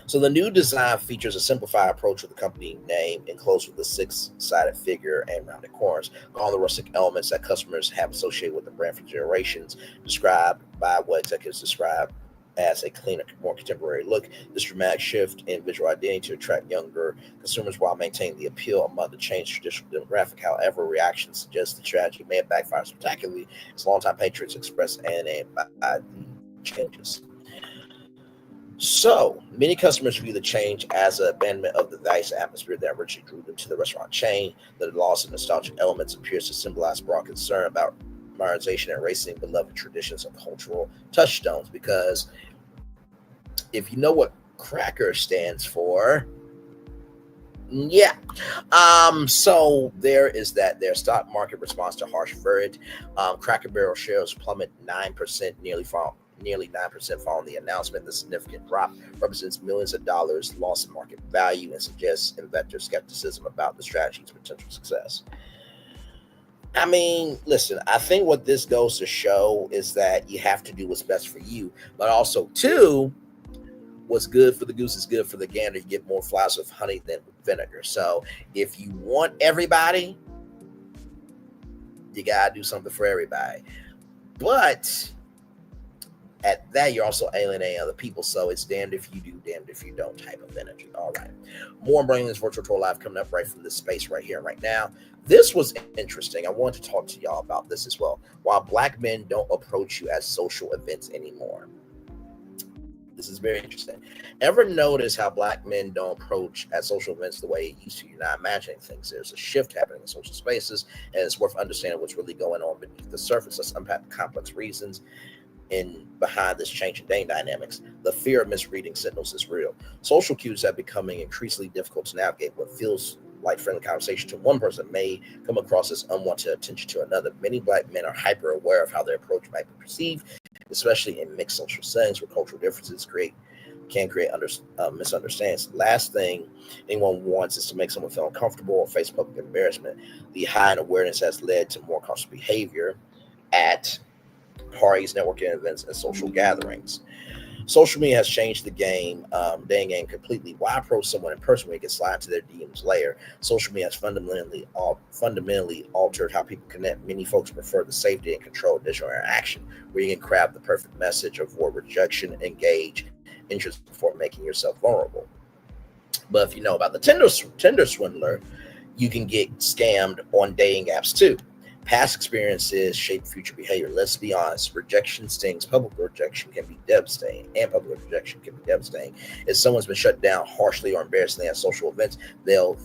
So the new design features a simplified approach with the company name enclosed with a six-sided figure and rounded corners. All the rustic elements that customers have associated with the brand for generations, described by what executives describe as a cleaner, more contemporary look. This dramatic shift in visual identity to attract younger consumers while maintaining the appeal among the changed traditional demographic. However, reactions suggest the strategy may have backfired spectacularly as longtime patriots expressed animated by the changes. So many customers view the change as an abandonment of the nice atmosphere that originally drew them to the restaurant chain. The loss of nostalgic elements appears to symbolize broad concern about modernization and erasing beloved traditions and cultural touchstones. Because if you know what Cracker stands for, yeah. So there is that. Their stock market response to harsh verdict. Cracker Barrel shares plummet 9%, nearly 9% following the announcement. The significant drop represents millions of dollars lost in market value and suggests investor skepticism about the strategy's potential success. I mean, listen, I think what this goes to show is that you have to do what's best for you, but also, too, what's good for the goose is good for the gander. You get more flies with honey than with vinegar. So if you want everybody, you got to do something for everybody. But at that, you're also alienating other people. So it's damned if you do, damned if you don't type of energy. All right. More on bringing this virtual tour live coming up right from this space right here, right now. This was interesting. I want to talk to y'all about this as well. While Black men don't approach you at social events anymore. This is very interesting. Ever notice how Black men don't approach at social events the way it used to? You're not imagining things. There's a shift happening in social spaces, and it's worth understanding what's really going on beneath the surface. Let's unpack the complex reasons behind this change in dating dynamics. The fear of misreading signals is real. Social cues are becoming increasingly difficult to navigate. What feels like friendly conversation to one person may come across as unwanted attention to another. Many Black men are hyper aware of how their approach might be perceived, especially in mixed social settings where cultural differences can create misunderstandings. Last thing anyone wants is to make someone feel uncomfortable or face public embarrassment. The high in awareness has led to more cautious behavior at parties, networking events, and social gatherings. Social media has changed the dating game completely. Why approach someone in person when you can slide into their DMs later? Social media has fundamentally altered how people connect. Many folks prefer the safety and control of digital interaction, where you can craft the perfect message, avoid rejection, engage interest before making yourself vulnerable. But if you know about the Tinder swindler, you can get scammed on dating apps too. Past experiences shape future behavior. Let's be honest. Rejection stings. Public rejection can be devastating, and public rejection can be devastating. If someone's been shut down harshly or embarrassingly at social events, they're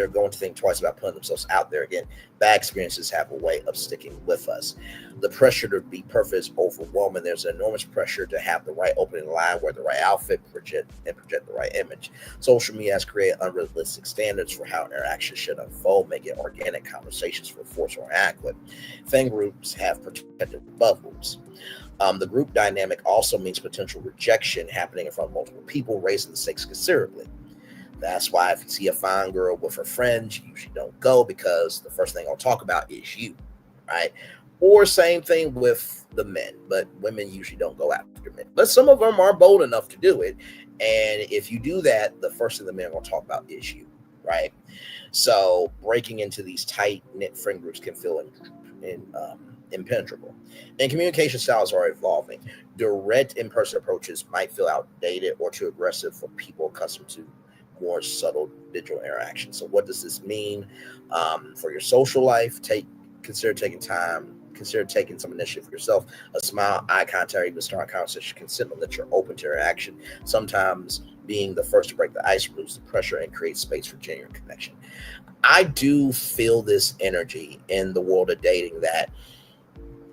going to think twice about putting themselves out there again. Bad experiences have a way of sticking with us. The pressure to be perfect is overwhelming. There's an enormous pressure to have the right opening line, wear the right outfit, project the right image. Social media has created unrealistic standards for how interactions should unfold, making organic conversations for force or adequate. Fan groups have protected bubbles. The group dynamic also means potential rejection happening in front of multiple people, raising the stakes considerably. That's why if you see a fine girl with her friends, you usually don't go, because the first thing I'll talk about is you, right? Or same thing with the men, but women usually don't go after men. But some of them are bold enough to do it. And if you do that, the first thing the men are going to talk about is you, right? So breaking into these tight-knit friend groups can feel impenetrable. And communication styles are evolving. Direct in-person approaches might feel outdated or too aggressive for people accustomed to more subtle digital interaction. So what does this mean for your social life? Consider taking some initiative for yourself. A smile, eye contact, even start a conversation can signal that you're open to interaction. Sometimes being the first to break the ice removes the pressure and creates space for genuine connection. I do feel this energy in the world of dating that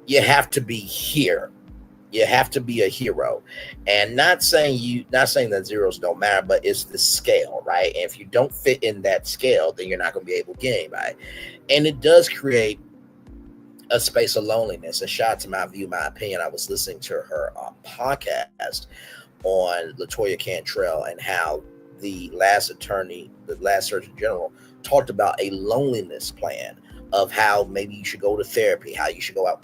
you have to be here. You have to be a hero, and not saying that zeros don't matter, but it's the scale, right? And if you don't fit in that scale, then you're not going to be able to get anybody. And it does create a space of loneliness. A shout out to my opinion. I was listening to her podcast on LaToya Cantrell and how the last Surgeon General talked about a loneliness plan of how maybe you should go to therapy, how you should go out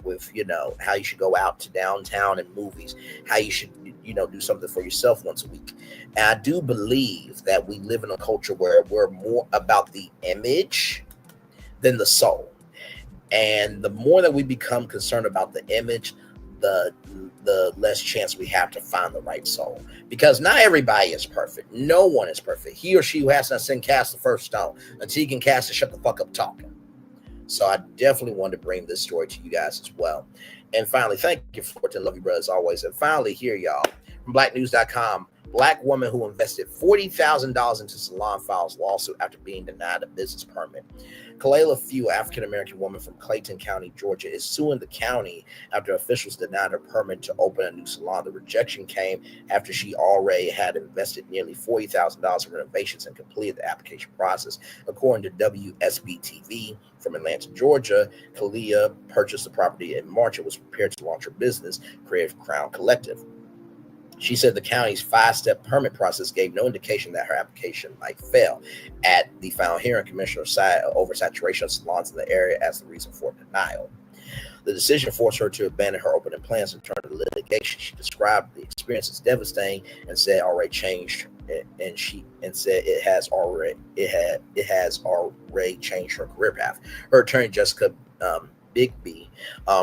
how you should go out to downtown and movies, how you should, do something for yourself once a week. And I do believe that we live in a culture where we're more about the image than the soul. And the more that we become concerned about the image, the less chance we have to find the right soul. Because not everybody is perfect. No one is perfect. He or she who has not sinned cast the first stone. Until you can cast it, shut the fuck up talking. So I definitely wanted to bring this story to you guys as well. And finally, thank you for it. Love you, brother, as always. And finally, here, y'all, from blacknews.com, Black woman who invested $40,000 into salon files lawsuit after being denied a business permit. Khalilah Few, African-American woman from Clayton County, Georgia, is suing the county after officials denied her permit to open a new salon. The rejection came after she already had invested nearly $40,000 in renovations and completed the application process. According to WSB-TV from Atlanta, Georgia, Khalilah purchased the property in March and was prepared to launch her business, Creative Crown Collective. She said the county's 5-step permit process gave no indication that her application might fail. At the final hearing, Commissioner cited oversaturation of salons in the area as the reason for denial. The decision forced her to abandon her opening plans and turn to litigation. She described the experience as devastating and said already changed, and said it has already changed her career path. Her attorney, Jessica Bigby,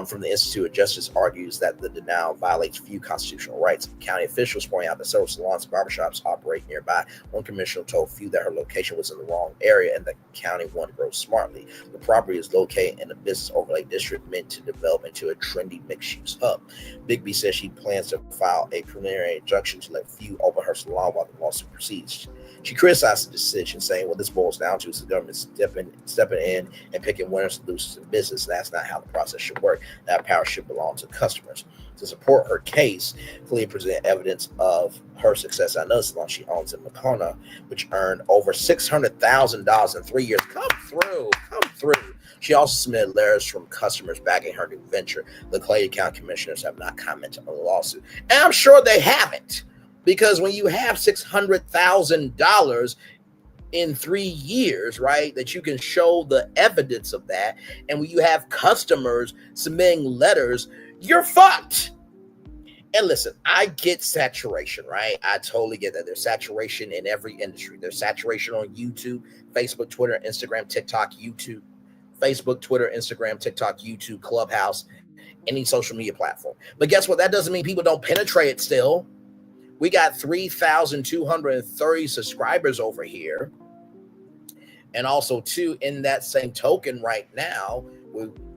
from the Institute of Justice, argues that the denial violates few constitutional rights. County officials point out that several salons and barbershops operate nearby. One commissioner told Few that her location was in the wrong area and the county wanted to grow smartly. The property is located in a business overlay district meant to develop into a trendy mixed-use hub. Bigby says she plans to file a preliminary injunction to let Few open her salon while the lawsuit proceeds. She criticized the decision, saying what this boils down to is the government stepping in and picking winners and losers in business. That's not how the process should work. That power should belong to customers. To support her case, Khalilah presented evidence of her success at another salon she owns in Makona, which earned over $600,000 in 3 years. Come through. She also submitted letters from customers backing her new venture. The Clay County commissioners have not commented on the lawsuit. And I'm sure they haven't, because when you have $600,000 in 3 years, right, that you can show the evidence of that, and when you have customers submitting letters, you're fucked. And listen, I get saturation, right? I totally get that. There's saturation in every industry. There's saturation on YouTube, Facebook, Twitter, Instagram, TikTok, YouTube, Facebook, Twitter, Instagram, TikTok, YouTube, Clubhouse, any social media platform. But guess what? That doesn't mean people don't penetrate it still. We got 3,230 subscribers over here. And also, too, in that same token right now,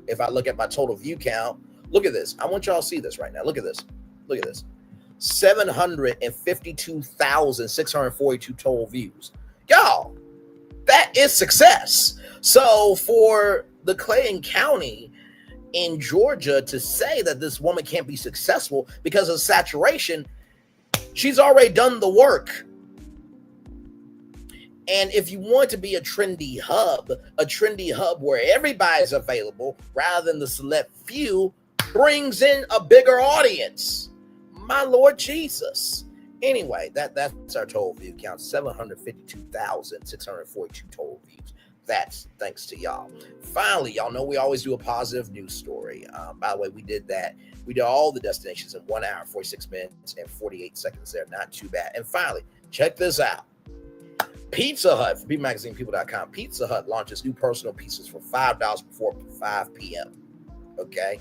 if I look at my total view count, look at this. I want y'all to see this right now. Look at this. 752,642 total views. Y'all, that is success. So for the Clayton County in Georgia to say that this woman can't be successful because of saturation, she's already done the work. And if you want to be a trendy hub where everybody's available rather than the select few, brings in a bigger audience. My Lord Jesus. Anyway, that's our total view count, 752,642 total views. That's thanks to y'all. Finally, y'all know we always do a positive news story. By the way, we did that. We did all the destinations in 1 hour, 46 minutes, and 48 seconds there. Not too bad. And finally, check this out. Pizza Hut, for bmagazinepeople.com, Pizza Hut launches new personal pizzas for $5 before 5 p.m. Okay.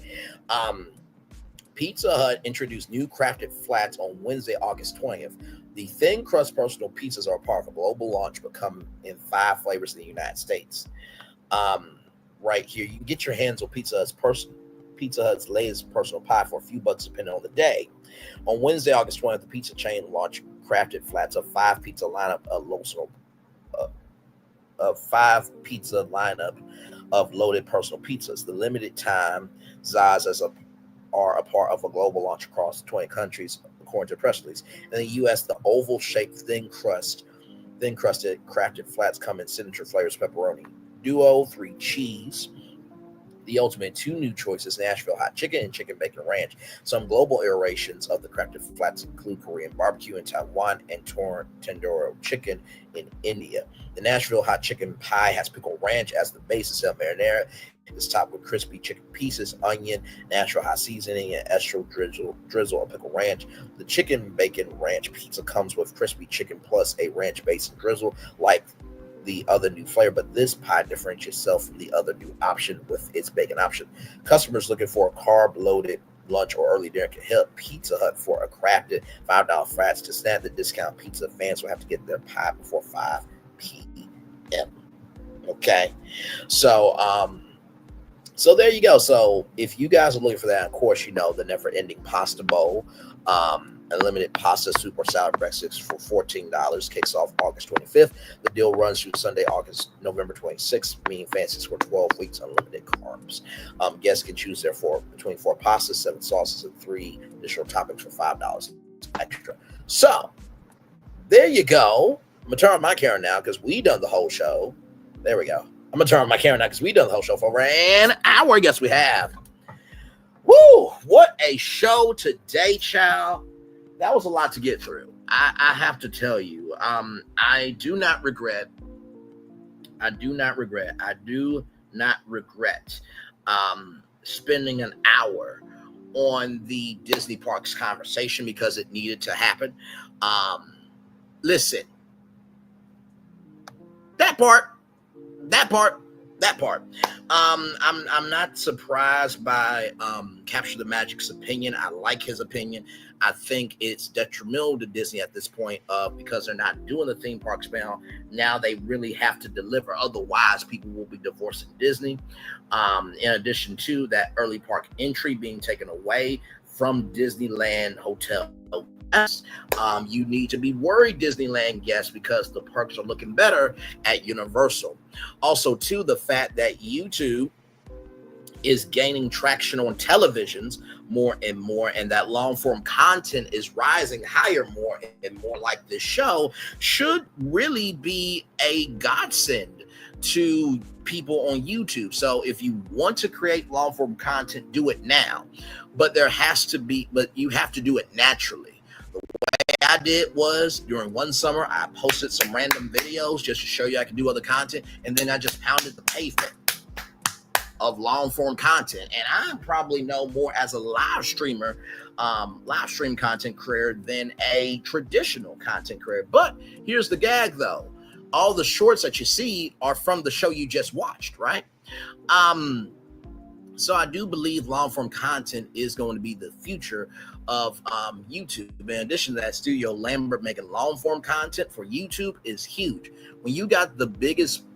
Pizza Hut introduced new crafted flats on Wednesday, August 20th. The thin crust personal pizzas are a part of a global launch, but come in 5 flavors in the United States. Right here, you can get your hands on Pizza Hut's latest personal pie for a few bucks depending on the day. On Wednesday, August 20th, the pizza chain launched crafted flats of 5 pizza lineup of loaded personal pizzas. The limited time Zaz are a part of a global launch across 20 countries, according to a press release. In the U.S., the oval-shaped thin-crusted crafted flats come in signature flavors: pepperoni, duo, 3 cheese, the ultimate 2 new choices: Nashville hot chicken and chicken bacon ranch. Some global iterations of the crafted flats include Korean barbecue in Taiwan and tandoori chicken in India. The Nashville hot chicken pie has pickle ranch as the basis of marinara. It's topped with crispy chicken pieces, onion, natural hot seasoning, and extra drizzle of pickle ranch. The chicken bacon ranch pizza comes with crispy chicken plus a ranch base and drizzle like the other new flavor, but this pie differentiates itself from the other new option with its bacon option. Customers looking for a carb-loaded lunch or early dinner can hit Pizza Hut for a crafted $5 flats. To snap the discount, pizza fans will have to get their pie before 5 p.m. Okay, so there you go. So if you guys are looking for that, of course, you know the never-ending pasta bowl, unlimited pasta, soup, or salad breakfast for $14 kicks off August 25th. The deal runs through Sunday, November 26th, meaning fancies for 12 weeks, unlimited carbs. Guests can choose therefore between 4 pastas, 7 sauces, and 3 additional toppings for $5 extra. So there you go. I'm gonna turn on my camera now because we done the whole show. There we go. I'm gonna turn on my camera now because we done the whole show for over an hour. Yes, we have. Woo! What a show today, child. that was a lot to get through. I have to tell you, I do not regret spending an hour on the Disney parks conversation because it needed to happen. Listen, that part. I'm not surprised by Capture the Magic's opinion. I like his opinion. I think it's detrimental to Disney at this point because they're not doing the theme parks panel. Now they really have to deliver. Otherwise, people will be divorcing Disney. In addition to that early park entry being taken away from Disneyland Hotel. You need to be worried, Disneyland guests, because the parks are looking better at Universal. Also, too, the fact that YouTube is gaining traction on televisions more and more, and that long-form content is rising higher more and more, like this show, should really be a godsend to people on YouTube. So if you want to create long-form content, do it now. But you have to do it naturally. The way I did was during one summer, I posted some random videos just to show you I can do other content, and then I just pounded the pavement of long form content. And I probably know more as a live stream content creator than a traditional content creator. But here's the gag though. All the shorts that you see are from the show you just watched, right? So I do believe long form content is going to be the future of YouTube. In addition to that, Studio Lambert making long form content for YouTube is huge. When you got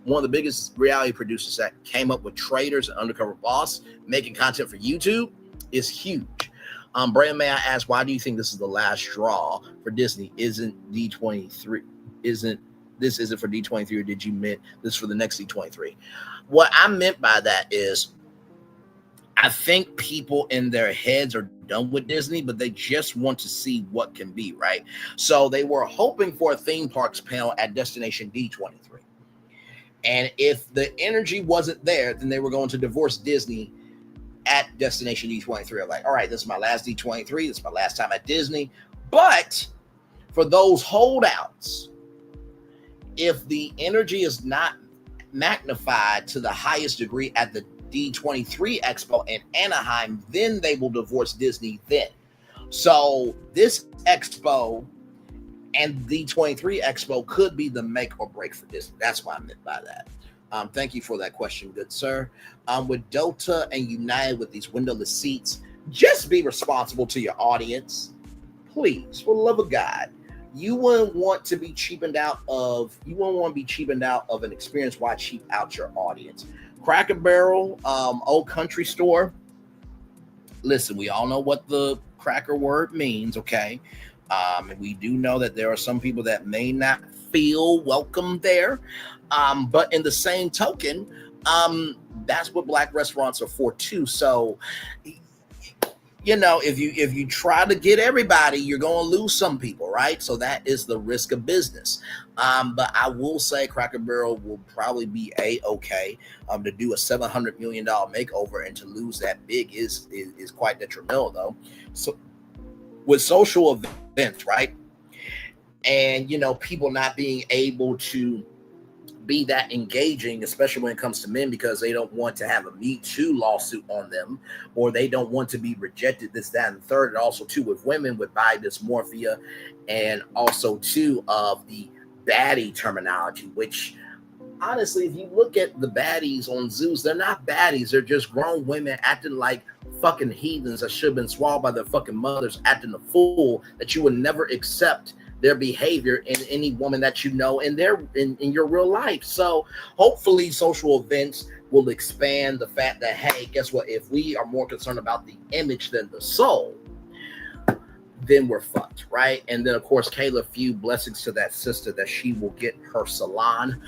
one of the biggest reality producers that came up with Traders and Undercover Boss making content for YouTube is huge. Brandon, may I ask, why do you think this is the last straw for Disney? Isn't D23? Isn't for D23, or did you mean this for the next D23? What I meant by that is, I think people in their heads are done with Disney, but they just want to see what can be, right? So they were hoping for a theme parks panel at Destination D23. And if the energy wasn't there, then they were going to divorce Disney at Destination D23. I'm like, all right, this is my last D23. This is my last time at Disney. But for those holdouts, if the energy is not magnified to the highest degree at the D23 Expo in Anaheim, then they will divorce Disney then. So this Expo and D23 Expo could be the make or break for Disney. That's what I meant by that. Thank you for that question, good sir. With Delta and United with these windowless seats, just be responsible to your audience. Please, for the love of God. You wouldn't want to be cheapened out of an experience. Why cheap out your audience? Cracker Barrel, Old Country Store. Listen, we all know what the cracker word means, okay? And we do know that there are some people that may not feel welcome there. But in the same token, that's what Black restaurants are for too. So, you know, if you try to get everybody, you're going to lose some people, right? So that is the risk of business. But I will say Cracker Barrel will probably be a-okay. To do a $700 million makeover and to lose that big is quite detrimental, though. So with social events, right? And, you know, people not being able to be that engaging, especially when it comes to men, because they don't want to have a Me Too lawsuit on them, or they don't want to be rejected, this, that, and third. And also too with women with body dysmorphia, and also too of the baddie terminology, which honestly, if you look at the baddies on zoos, they're not baddies. They're just grown women acting like fucking heathens that should have been swallowed by their fucking mothers, acting a fool that you would never accept their behavior in any woman that you know in your real life. So hopefully social events will expand the fact that, hey, guess what? If we are more concerned about the image than the soul, then we're fucked, right? And then of course, Khalilah, few blessings to that sister that she will get her salon.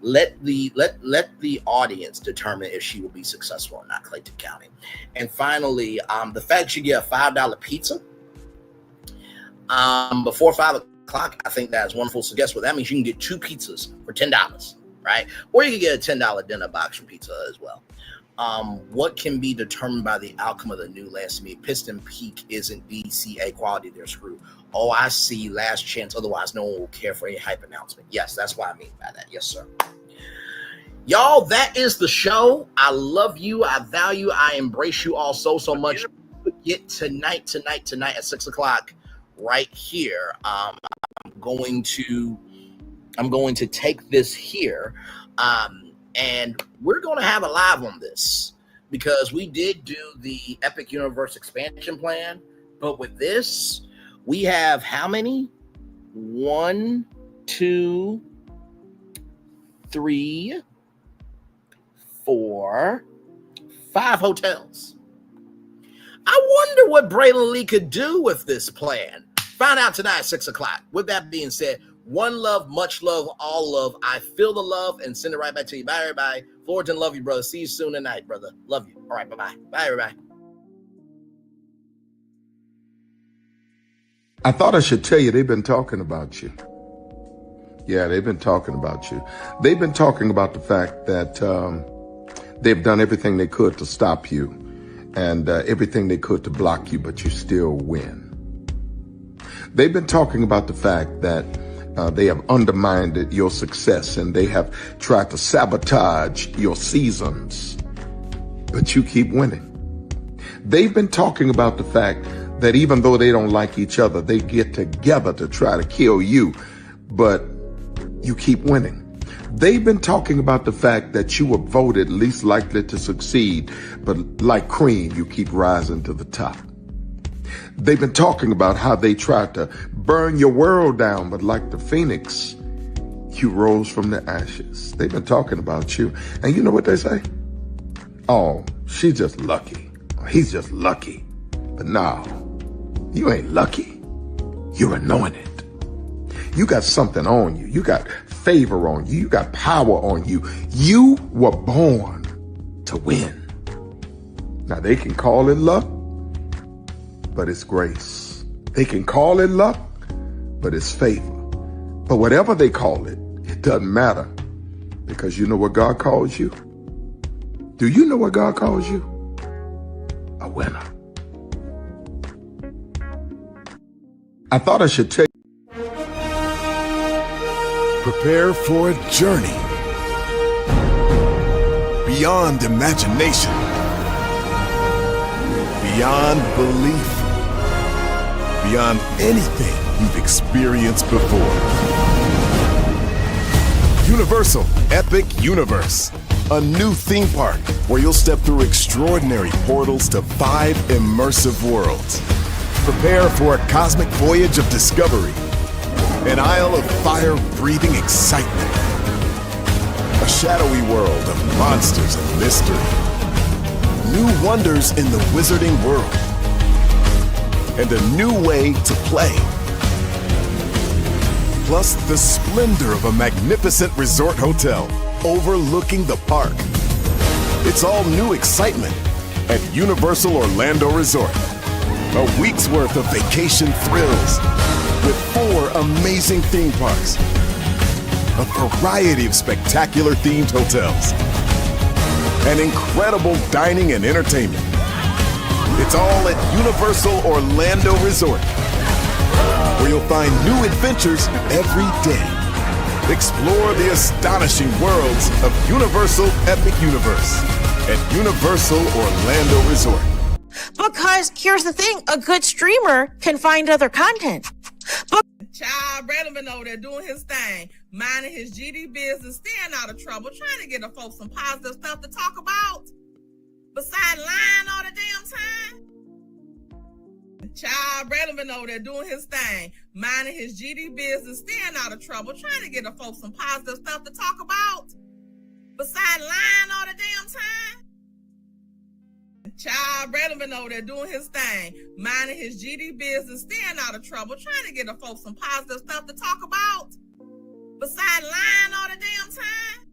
Let the audience determine if she will be successful or not, Clayton County. And finally, the fact you get a $5 pizza before 5 o'clock, I think that's wonderful. So guess what? That means you can get 2 pizzas for $10, right? Or you can get a $10 dinner box from pizza as well. What can be determined by the outcome of the new last meet? Piston Peak isn't BCA quality, they're screwed. Oh, I see. Last chance. Otherwise, no one will care for any hype announcement. Yes, that's what I mean by that. Yes, sir. Y'all, that is the show. I love you. I value. I embrace you all so much. Get tonight at 6 o'clock right here. I'm going to take this here. And we're going to have a live on this because we did do the Epic Universe expansion plan. But with this, we have how many? 1, 2, 3, 4, 5 hotels. I wonder what Braylon Lee could do with this plan. Find out tonight at 6 o'clock. With that being said, one love, much love, all love. I feel the love and send it right back to you. Bye, everybody. Fullerton, love you, brother. See you soon tonight, brother. Love you. All right, bye-bye. Bye, everybody. I thought I should tell you they've been talking about you. Yeah, they've been talking about you. They've been talking about the fact that they've done everything they could to stop you and everything they could to block you, but you still win. They've been talking about the fact that they have undermined your success and they have tried to sabotage your seasons, but you keep winning. They've been talking about the fact that even though they don't like each other, they get together to try to kill you, but you keep winning. They've been talking about the fact that you were voted least likely to succeed, but like cream, you keep rising to the top. They've been talking about how they tried to burn your world down, but like the phoenix, you rose from the ashes. They've been talking about you. And you know what they say? Oh, she's just lucky. He's just lucky. But no, you ain't lucky. You're anointed. You got something on you. You got favor on you. You got power on you. You were born to win. Now they can call it luck, but it's grace. They can call it luck, but it's favor. But whatever they call it, it doesn't matter, because you know what God calls you? Do you know what God calls you? A winner. I thought I should tell you. Prepare for a journey beyond imagination, beyond belief, beyond anything you've experienced before. Universal Epic Universe, a new theme park where you'll step through extraordinary portals to 5 immersive worlds. Prepare for a cosmic voyage of discovery, an isle of fire-breathing excitement, a shadowy world of monsters and mystery, new wonders in the wizarding world, and a new way to play. Plus the splendor of a magnificent resort hotel overlooking the park. It's all new excitement at Universal Orlando Resort. A week's worth of vacation thrills with 4 amazing theme parks, a variety of spectacular themed hotels, and incredible dining and entertainment. It's all at Universal Orlando Resort, where you'll find new adventures every day. Explore the astonishing worlds of Universal Epic Universe at Universal Orlando Resort. Because here's the thing, a good streamer can find other content. Child, Brandon been over there doing his thing, minding his GD business, staying out of trouble, trying to get the folks some positive stuff to talk about. Besides lying all the damn time. Child, Brandon been over there doing his thing, minding his GD business, staying out of trouble, trying to get the folks some positive stuff to talk about. Besides lying all the damn time. Child, Brandon been over there doing his thing, minding his GD business, staying out of trouble, trying to get the folks some positive stuff to talk about. Besides lying all the damn time.